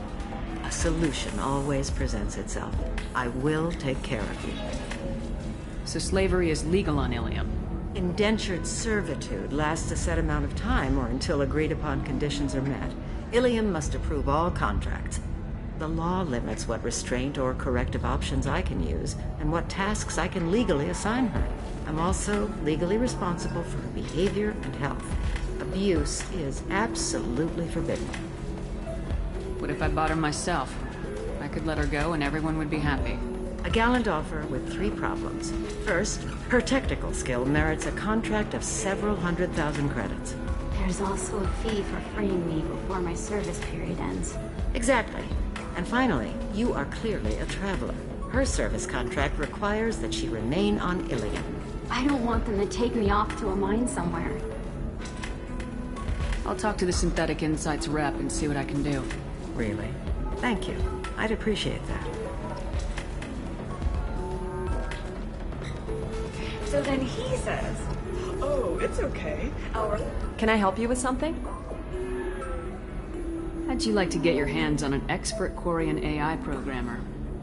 A solution always presents itself. I will take care of you. So slavery is legal on Ilium? Indentured servitude lasts a set amount of time or until agreed-upon conditions are met. Ilium must approve all contracts. The law limits what restraint or corrective options I can use and what tasks I can legally assign her. I'm also legally responsible for her behavior and health. Abuse is absolutely forbidden. What if I bought her myself? I could let her go and everyone would be happy. A gallant offer with 3 problems. First, her technical skill merits a contract of several 100,000 credits. There's also a fee for freeing me before my service period ends. Exactly. And finally, you are clearly a traveler. Her service contract requires that she remain on Ilium. I don't want them to take me off to a mine somewhere. I'll talk to the Synthetic Insights rep and see what I can do. Really? Thank you. I'd appreciate that. So then he says, "Oh, it's okay. Can I help you with something? How'd you like to get your hands on an expert Quarian AI programmer?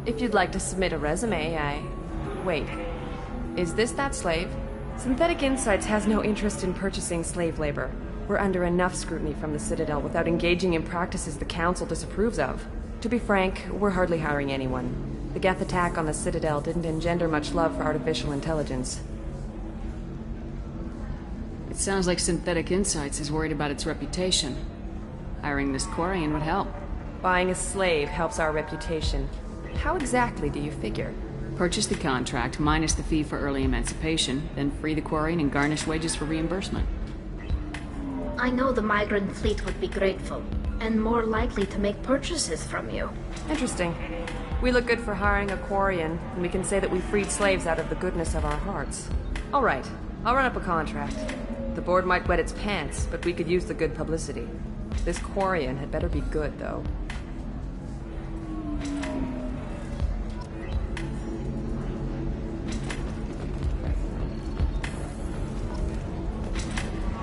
If you'd like to submit a resume, Wait. Is this that slave? Synthetic Insights has no interest in purchasing slave labor. We're under enough scrutiny from the Citadel without engaging in practices the Council disapproves of. To be frank, we're hardly hiring anyone. The Geth attack on the Citadel didn't engender much love for artificial intelligence. It sounds like Synthetic Insights is worried about its reputation. Hiring this Quarian would help. Buying a slave helps our reputation. How exactly do you figure? Purchase the contract, minus the fee for early emancipation, then free the Quarian and garnish wages for reimbursement. I know the migrant fleet would be grateful, and more likely to make purchases from you. Interesting. We look good for hiring a Quarian, and we can say that we freed slaves out of the goodness of our hearts. All right, I'll run up a contract. The board might wet its pants, but we could use the good publicity. This Quarian had better be good, though.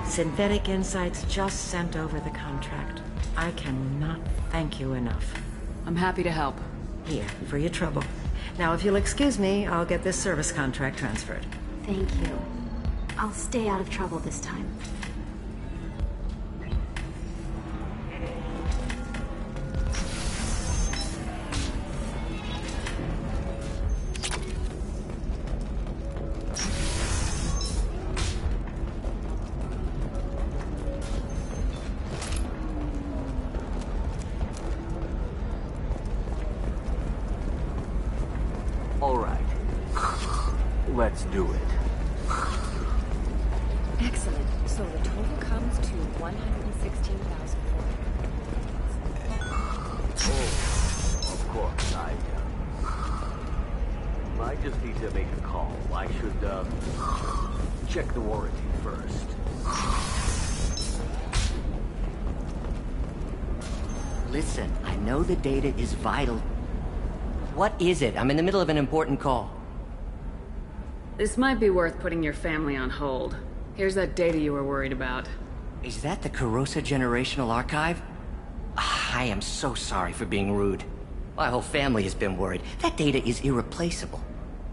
Synthetic Insights just sent over the contract. I cannot thank you enough. I'm happy to help. Here, for your trouble. Now, if you'll excuse me, I'll get this service contract transferred. Thank you. I'll stay out of trouble this time. All right. Let's do it. Excellent. So the total comes to 116,000. Oh, of course, I just need to make a call. I should, check the warranty first. Listen, I know the data is vital. What is it? I'm in the middle of an important call. This might be worth putting your family on hold. Here's that data you were worried about. Is that the Carosa Generational Archive? I am so sorry for being rude. My whole family has been worried. That data is irreplaceable.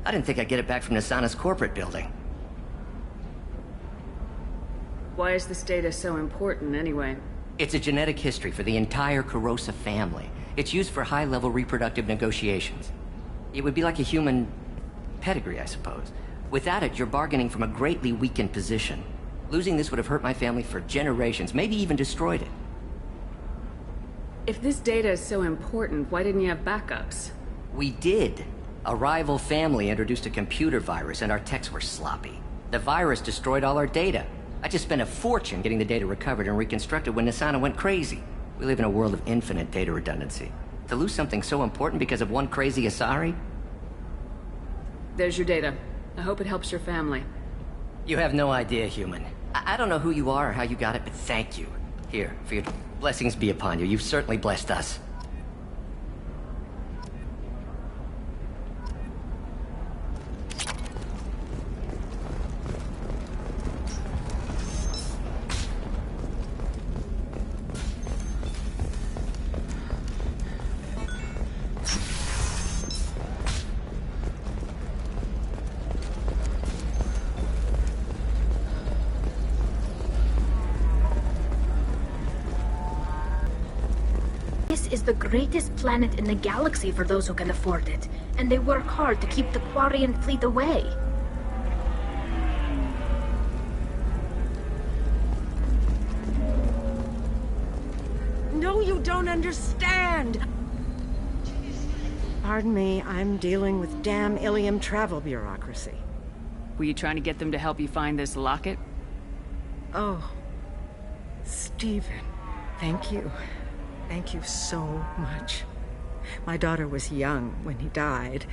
I didn't think I'd get it back from Nasana's corporate building. Why is this data so important, anyway? It's a genetic history for the entire Corrosa family. It's used for high-level reproductive negotiations. It would be like a human pedigree, I suppose. Without it, you're bargaining from a greatly weakened position. Losing this would have hurt my family for generations, maybe even destroyed it. If this data is so important, why didn't you have backups? We did. A rival family introduced a computer virus, and our techs were sloppy. The virus destroyed all our data. I just spent a fortune getting the data recovered and reconstructed when Nisana went crazy. We live in a world of infinite data redundancy. To lose something so important because of one crazy Asari? There's your data. I hope it helps your family. You have no idea, human. I don't know who you are or how you got it, but thank you. Here, for your blessings be upon you. You've certainly blessed us. This is the greatest planet in the galaxy for those who can afford it, and they work hard to keep the Quarian fleet away. No, you don't understand! Pardon me, I'm dealing with damn Ilium travel bureaucracy. Were you trying to get them to help you find this locket? Oh, Stephen, thank you. Thank you so much. My daughter was young when he died.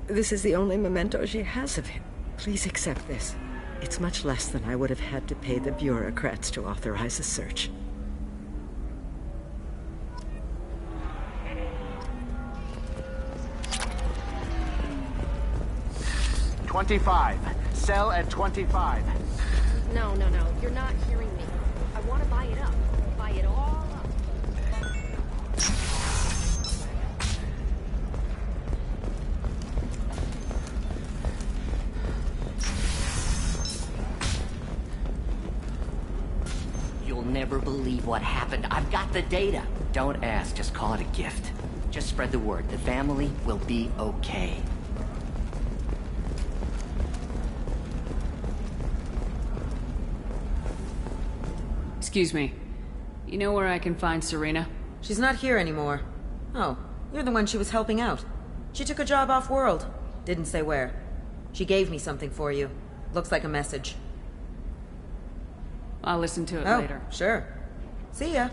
This is the only memento she has of him. Please accept this. It's much less than I would have had to pay the bureaucrats to authorize a search. $25. Sell at $25. No, you're not hearing me. I want to buy it up. Buy it all up. You'll never believe what happened. I've got the data. Don't ask, just call it a gift. Just spread the word. The family will be okay. Excuse me. You know where I can find Serena? She's not here anymore. Oh, you're the one she was helping out. She took a job off-world. Didn't say where. She gave me something for you. Looks like a message. I'll listen to it later. Sure. See ya.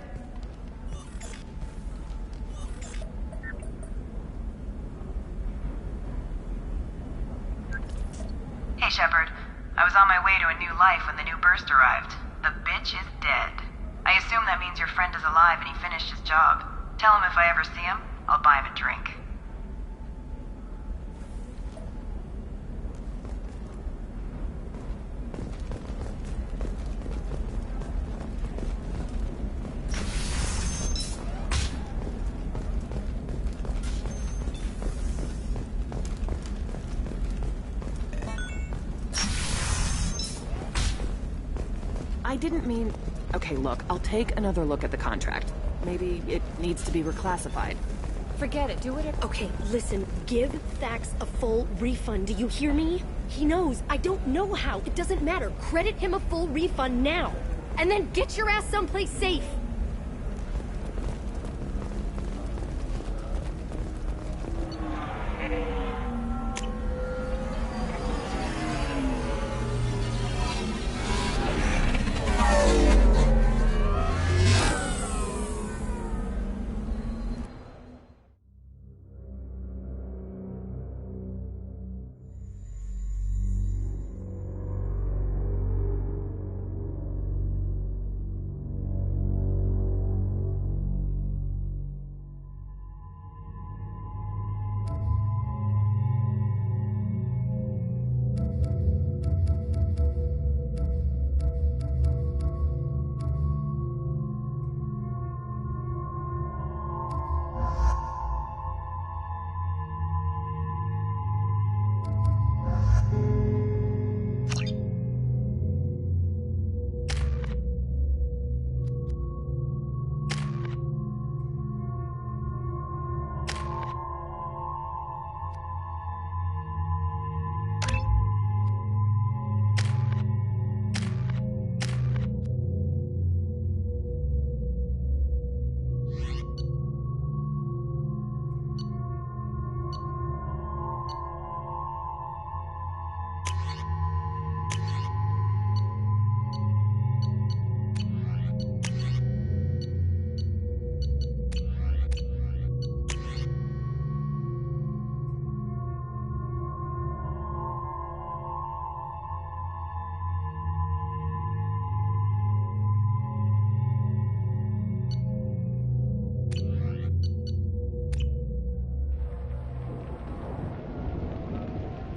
Hey, Shepard. I was on my way to a new life when the new burst arrived. The bitch is dead. I assume that means your friend is alive and he finished his job. Tell him if I ever see him, I'll buy him a drink. I didn't mean... Okay, look, I'll take another look at the contract. Maybe it needs to be reclassified. Forget it, do it. Okay, listen, give Thax a full refund, do you hear me? He knows, I don't know how, it doesn't matter. Credit him a full refund now. And then get your ass someplace safe.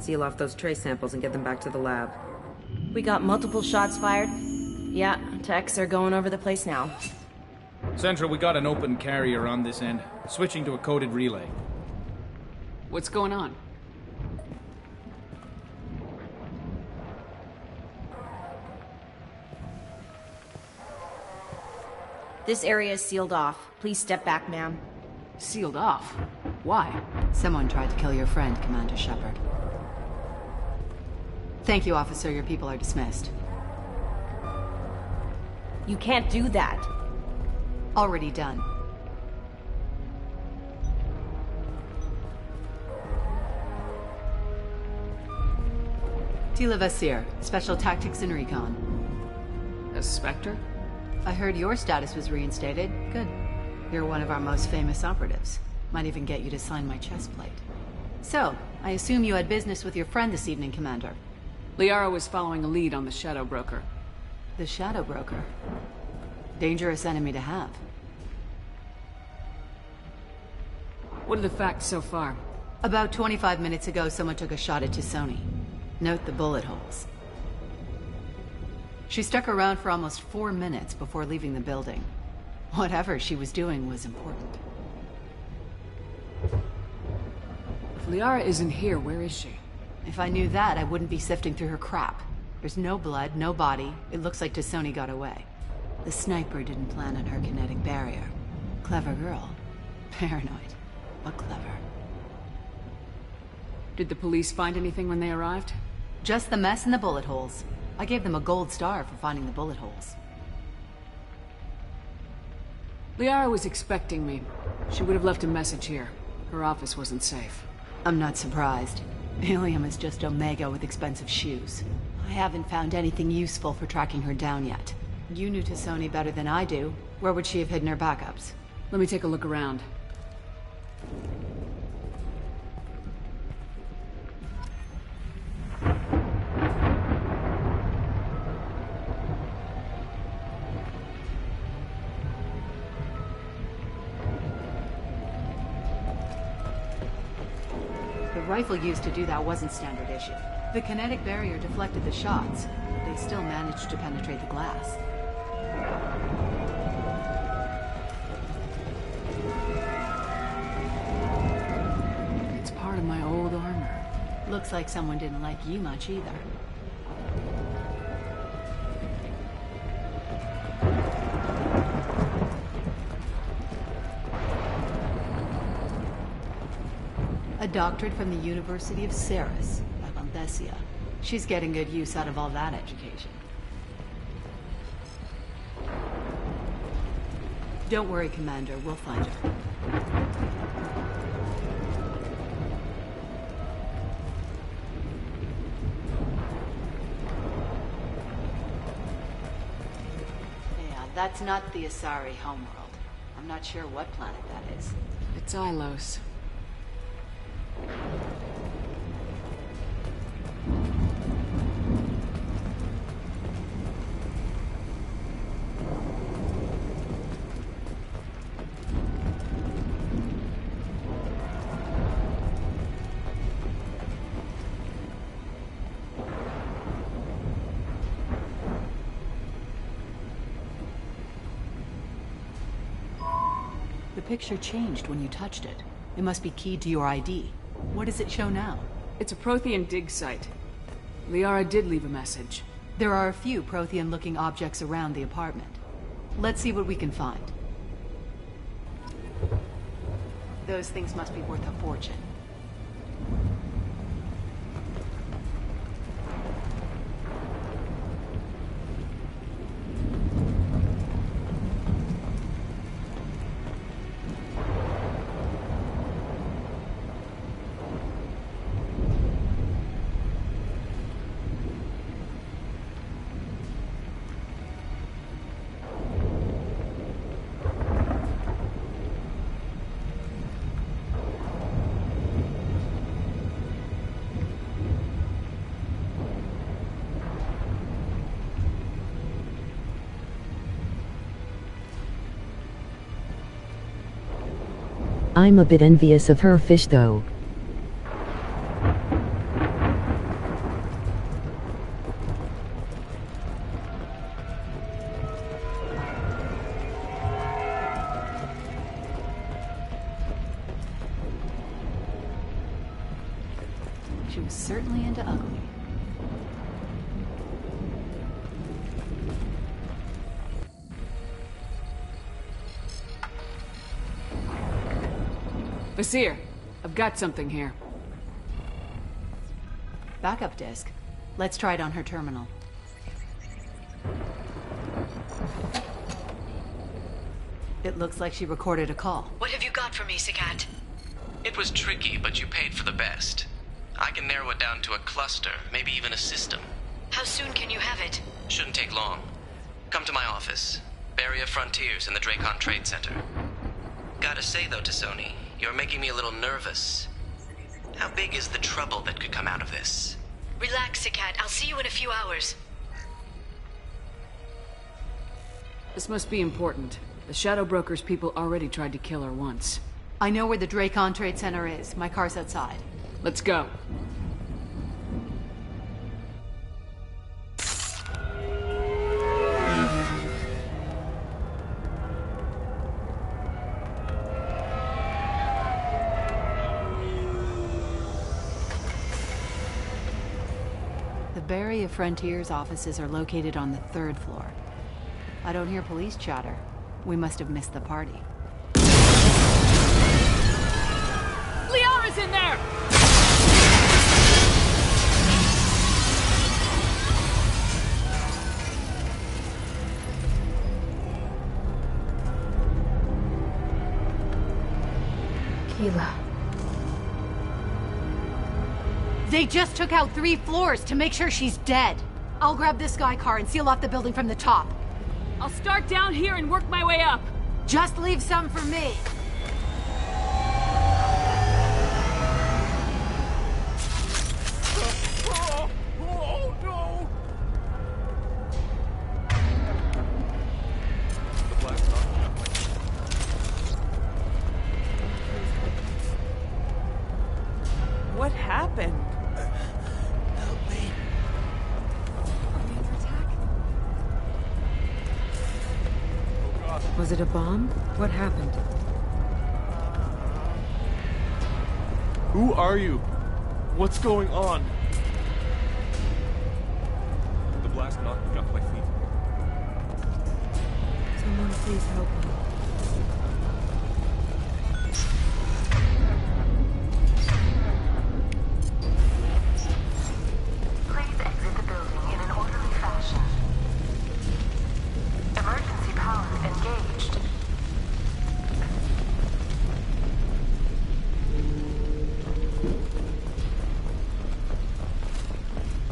seal off those trace samples and get them back to the lab. We got multiple shots fired. Yeah, techs are going over the place now. Central, we got an open carrier on this end. Switching to a coded relay. What's going on? This area is sealed off. Please step back, ma'am. Sealed off? Why? Someone tried to kill your friend, Commander Shepard. Thank you, officer. Your people are dismissed. You can't do that. Already done. Tila Vasir, Special Tactics and Recon. A Spectre? I heard your status was reinstated. Good. You're one of our most famous operatives. Might even get you to sign my chest plate. So, I assume you had business with your friend this evening, Commander. Liara was following a lead on the Shadow Broker. The Shadow Broker? Dangerous enemy to have. What are the facts so far? About 25 minutes ago, someone took a shot at T'Soni. Note the bullet holes. She stuck around for almost 4 minutes before leaving the building. Whatever she was doing was important. If Liara isn't here, where is she? If I knew that, I wouldn't be sifting through her crap. There's no blood, no body. It looks like T'Soni got away. The sniper didn't plan on her kinetic barrier. Clever girl. Paranoid, but clever. Did the police find anything when they arrived? Just the mess and the bullet holes. I gave them a gold star for finding the bullet holes. Liara was expecting me. She would have left a message here. Her office wasn't safe. I'm not surprised. Ilium is just Omega with expensive shoes. I haven't found anything useful for tracking her down yet. You knew T'Soni better than I do. Where would she have hidden her backups? Let me take a look around. The rifle used to do that wasn't standard issue. The kinetic barrier deflected the shots. They still managed to penetrate the glass. It's part of my old armor. Looks like someone didn't like you much either. A doctorate from the University of Ceres, by Valdesia. She's getting good use out of all that education. Don't worry, Commander. We'll find her. Yeah, that's not the Asari homeworld. I'm not sure what planet that is. It's Ilos. The picture changed when you touched it. It must be keyed to your ID. What does it show now? It's a Prothean dig site. Liara did leave a message. There are a few Prothean-looking objects around the apartment. Let's see what we can find. Those things must be worth a fortune. I'm a bit envious of her fish though. She was certainly into ugly. Vasir, I've got something here. Backup disk. Let's try it on her terminal. It looks like she recorded a call. What have you got for me, Sakat? It was tricky, but you paid for the best. I can narrow it down to a cluster, maybe even a system. How soon can you have it? Shouldn't take long. Come to my office. Barrier Frontiers in the Dracon Trade Center. Gotta say, though, T'Soni, you're making me a little nervous. How big is the trouble that could come out of this? Relax, Sakat. I'll see you in a few hours. This must be important. The Shadow Broker's people already tried to kill her once. I know where the Dracon Trade Center is. My car's outside. Let's go. The Barrier Frontiers offices are located on the 3rd floor. I don't hear police chatter. We must have missed the party. LIARA'S in there! Keela. They just took out 3 floors to make sure she's dead. I'll grab this Sky car and seal off the building from the top. I'll start down here and work my way up. Just leave some for me. Oh, no! The blast What happened? Help me. Was it a bomb? What happened? Who are you? What's going on? The blast knocked me off my feet. Someone please help me. Please exit the building in an orderly fashion. Emergency power engaged.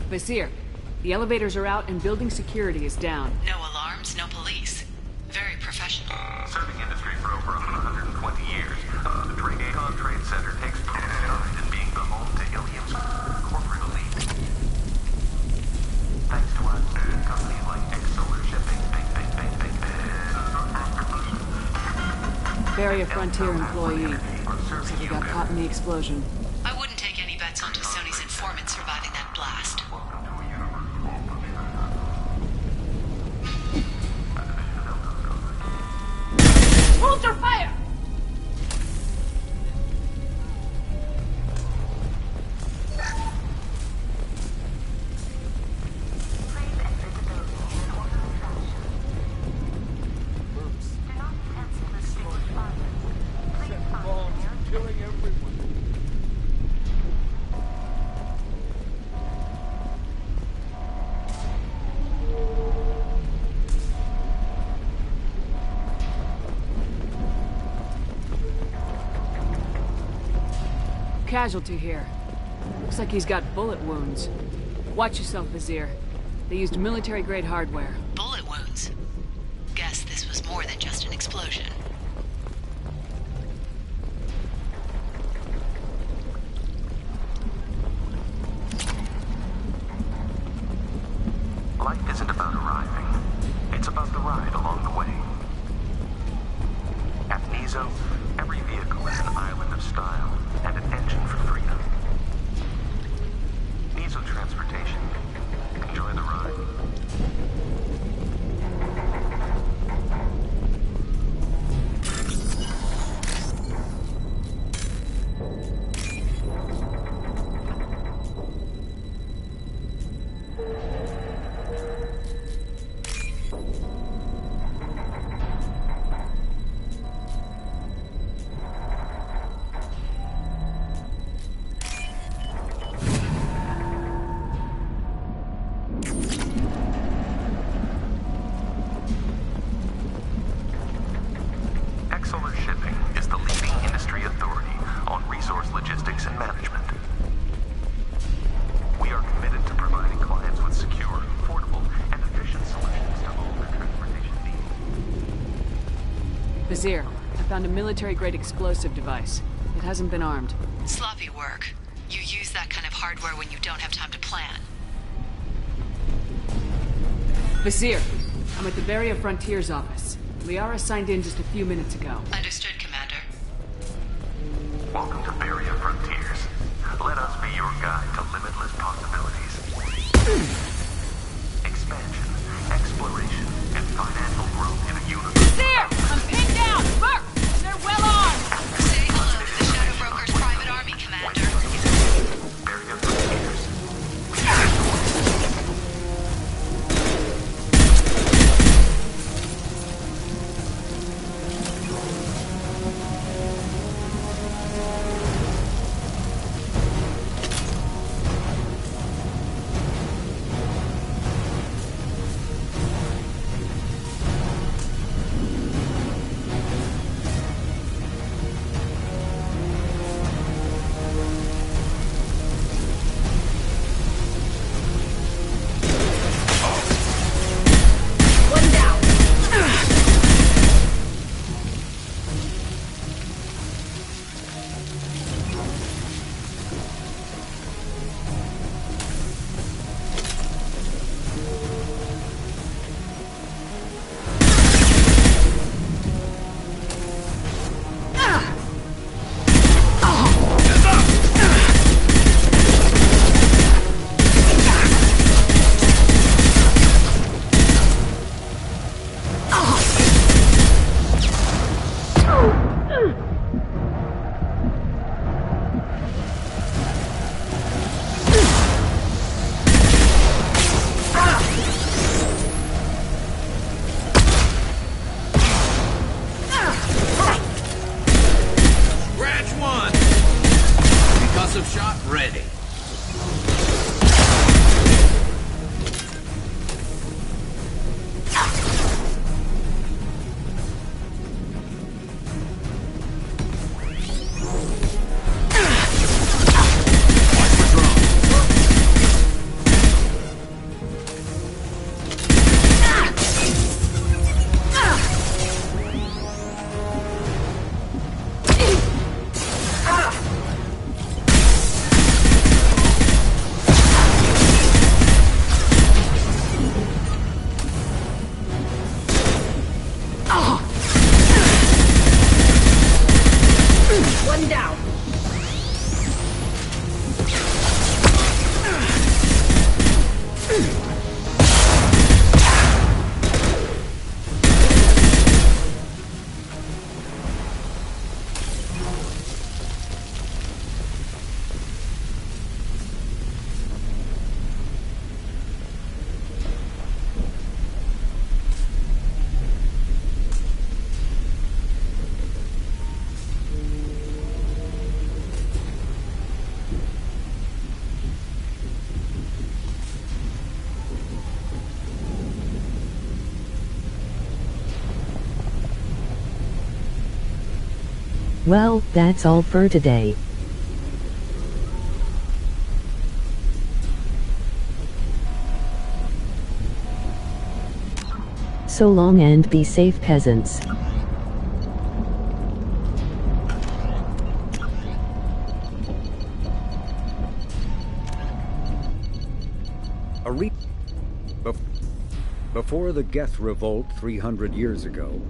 Vasir, the elevators are out and building security is down. No alarms, no police. Very professional. Serving industry for over 120 years. The Dracon Trade Center takes pride in being the home to Ilium's corporate elite. Thanks to us, companies like Solar Shipping, Barrier Frontier employee. So he got caught in the explosion. I wouldn't take any bets on T'Soni's informant surviving that blast. Hold your fire! Killing everyone. Casualty here. Looks like he's got bullet wounds. Watch yourself, Vasir. They used military-grade hardware. Bullet wounds. Guess this was more than just an explosion. Life isn't about arriving. It's about the ride along the way. At Nizo, every vehicle is an island of style and an engine for freedom. Nizo Transportation. Enjoy the ride. Vizier, I found a military-grade explosive device. It hasn't been armed. Sloppy work. You use that kind of hardware when you don't have time to plan. Vizier, I'm at the Varia Frontiers office. Liara signed in just a few minutes ago. Understood, Commander. Welcome to Varia Frontiers. Let us be your guide to limitless possibilities. Expansion, exploration, and financial growth in a universe. Vizier! I'm pinned down! Merc! They're well armed! Say hello to the Shadow Broker's private army, Commander. Varia Frontiers. Well, that's all for today. So long and be safe, peasants. Before the Geth Revolt 300 years ago,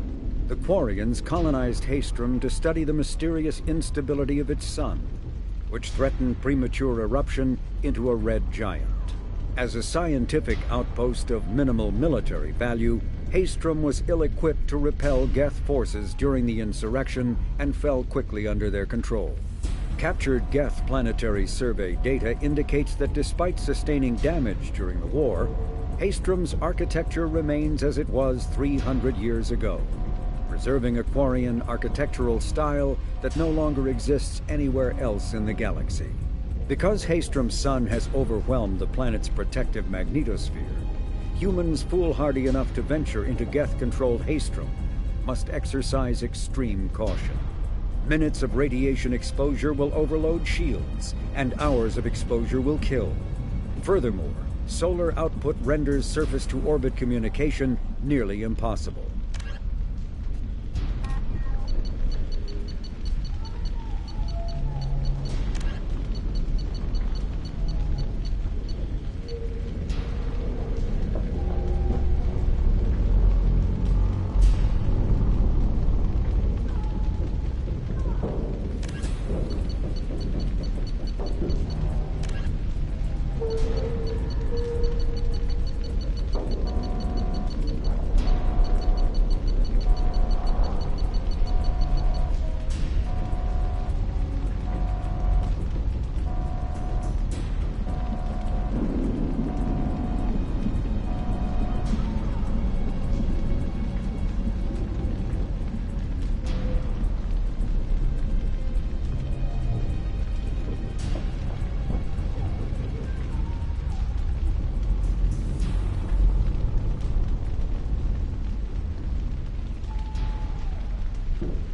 the Quarians colonized Haestrom to study the mysterious instability of its sun, which threatened premature eruption into a red giant. As a scientific outpost of minimal military value, Haestrom was ill-equipped to repel Geth forces during the insurrection and fell quickly under their control. Captured Geth planetary survey data indicates that despite sustaining damage during the war, Haestrom's architecture remains as it was 300 years ago, preserving a Quarian architectural style that no longer exists anywhere else in the galaxy. Because Haestrom's sun has overwhelmed the planet's protective magnetosphere, humans foolhardy enough to venture into Geth-controlled Haestrom must exercise extreme caution. Minutes of radiation exposure will overload shields, and hours of exposure will kill. Furthermore, solar output renders surface-to-orbit communication nearly impossible. Shepard.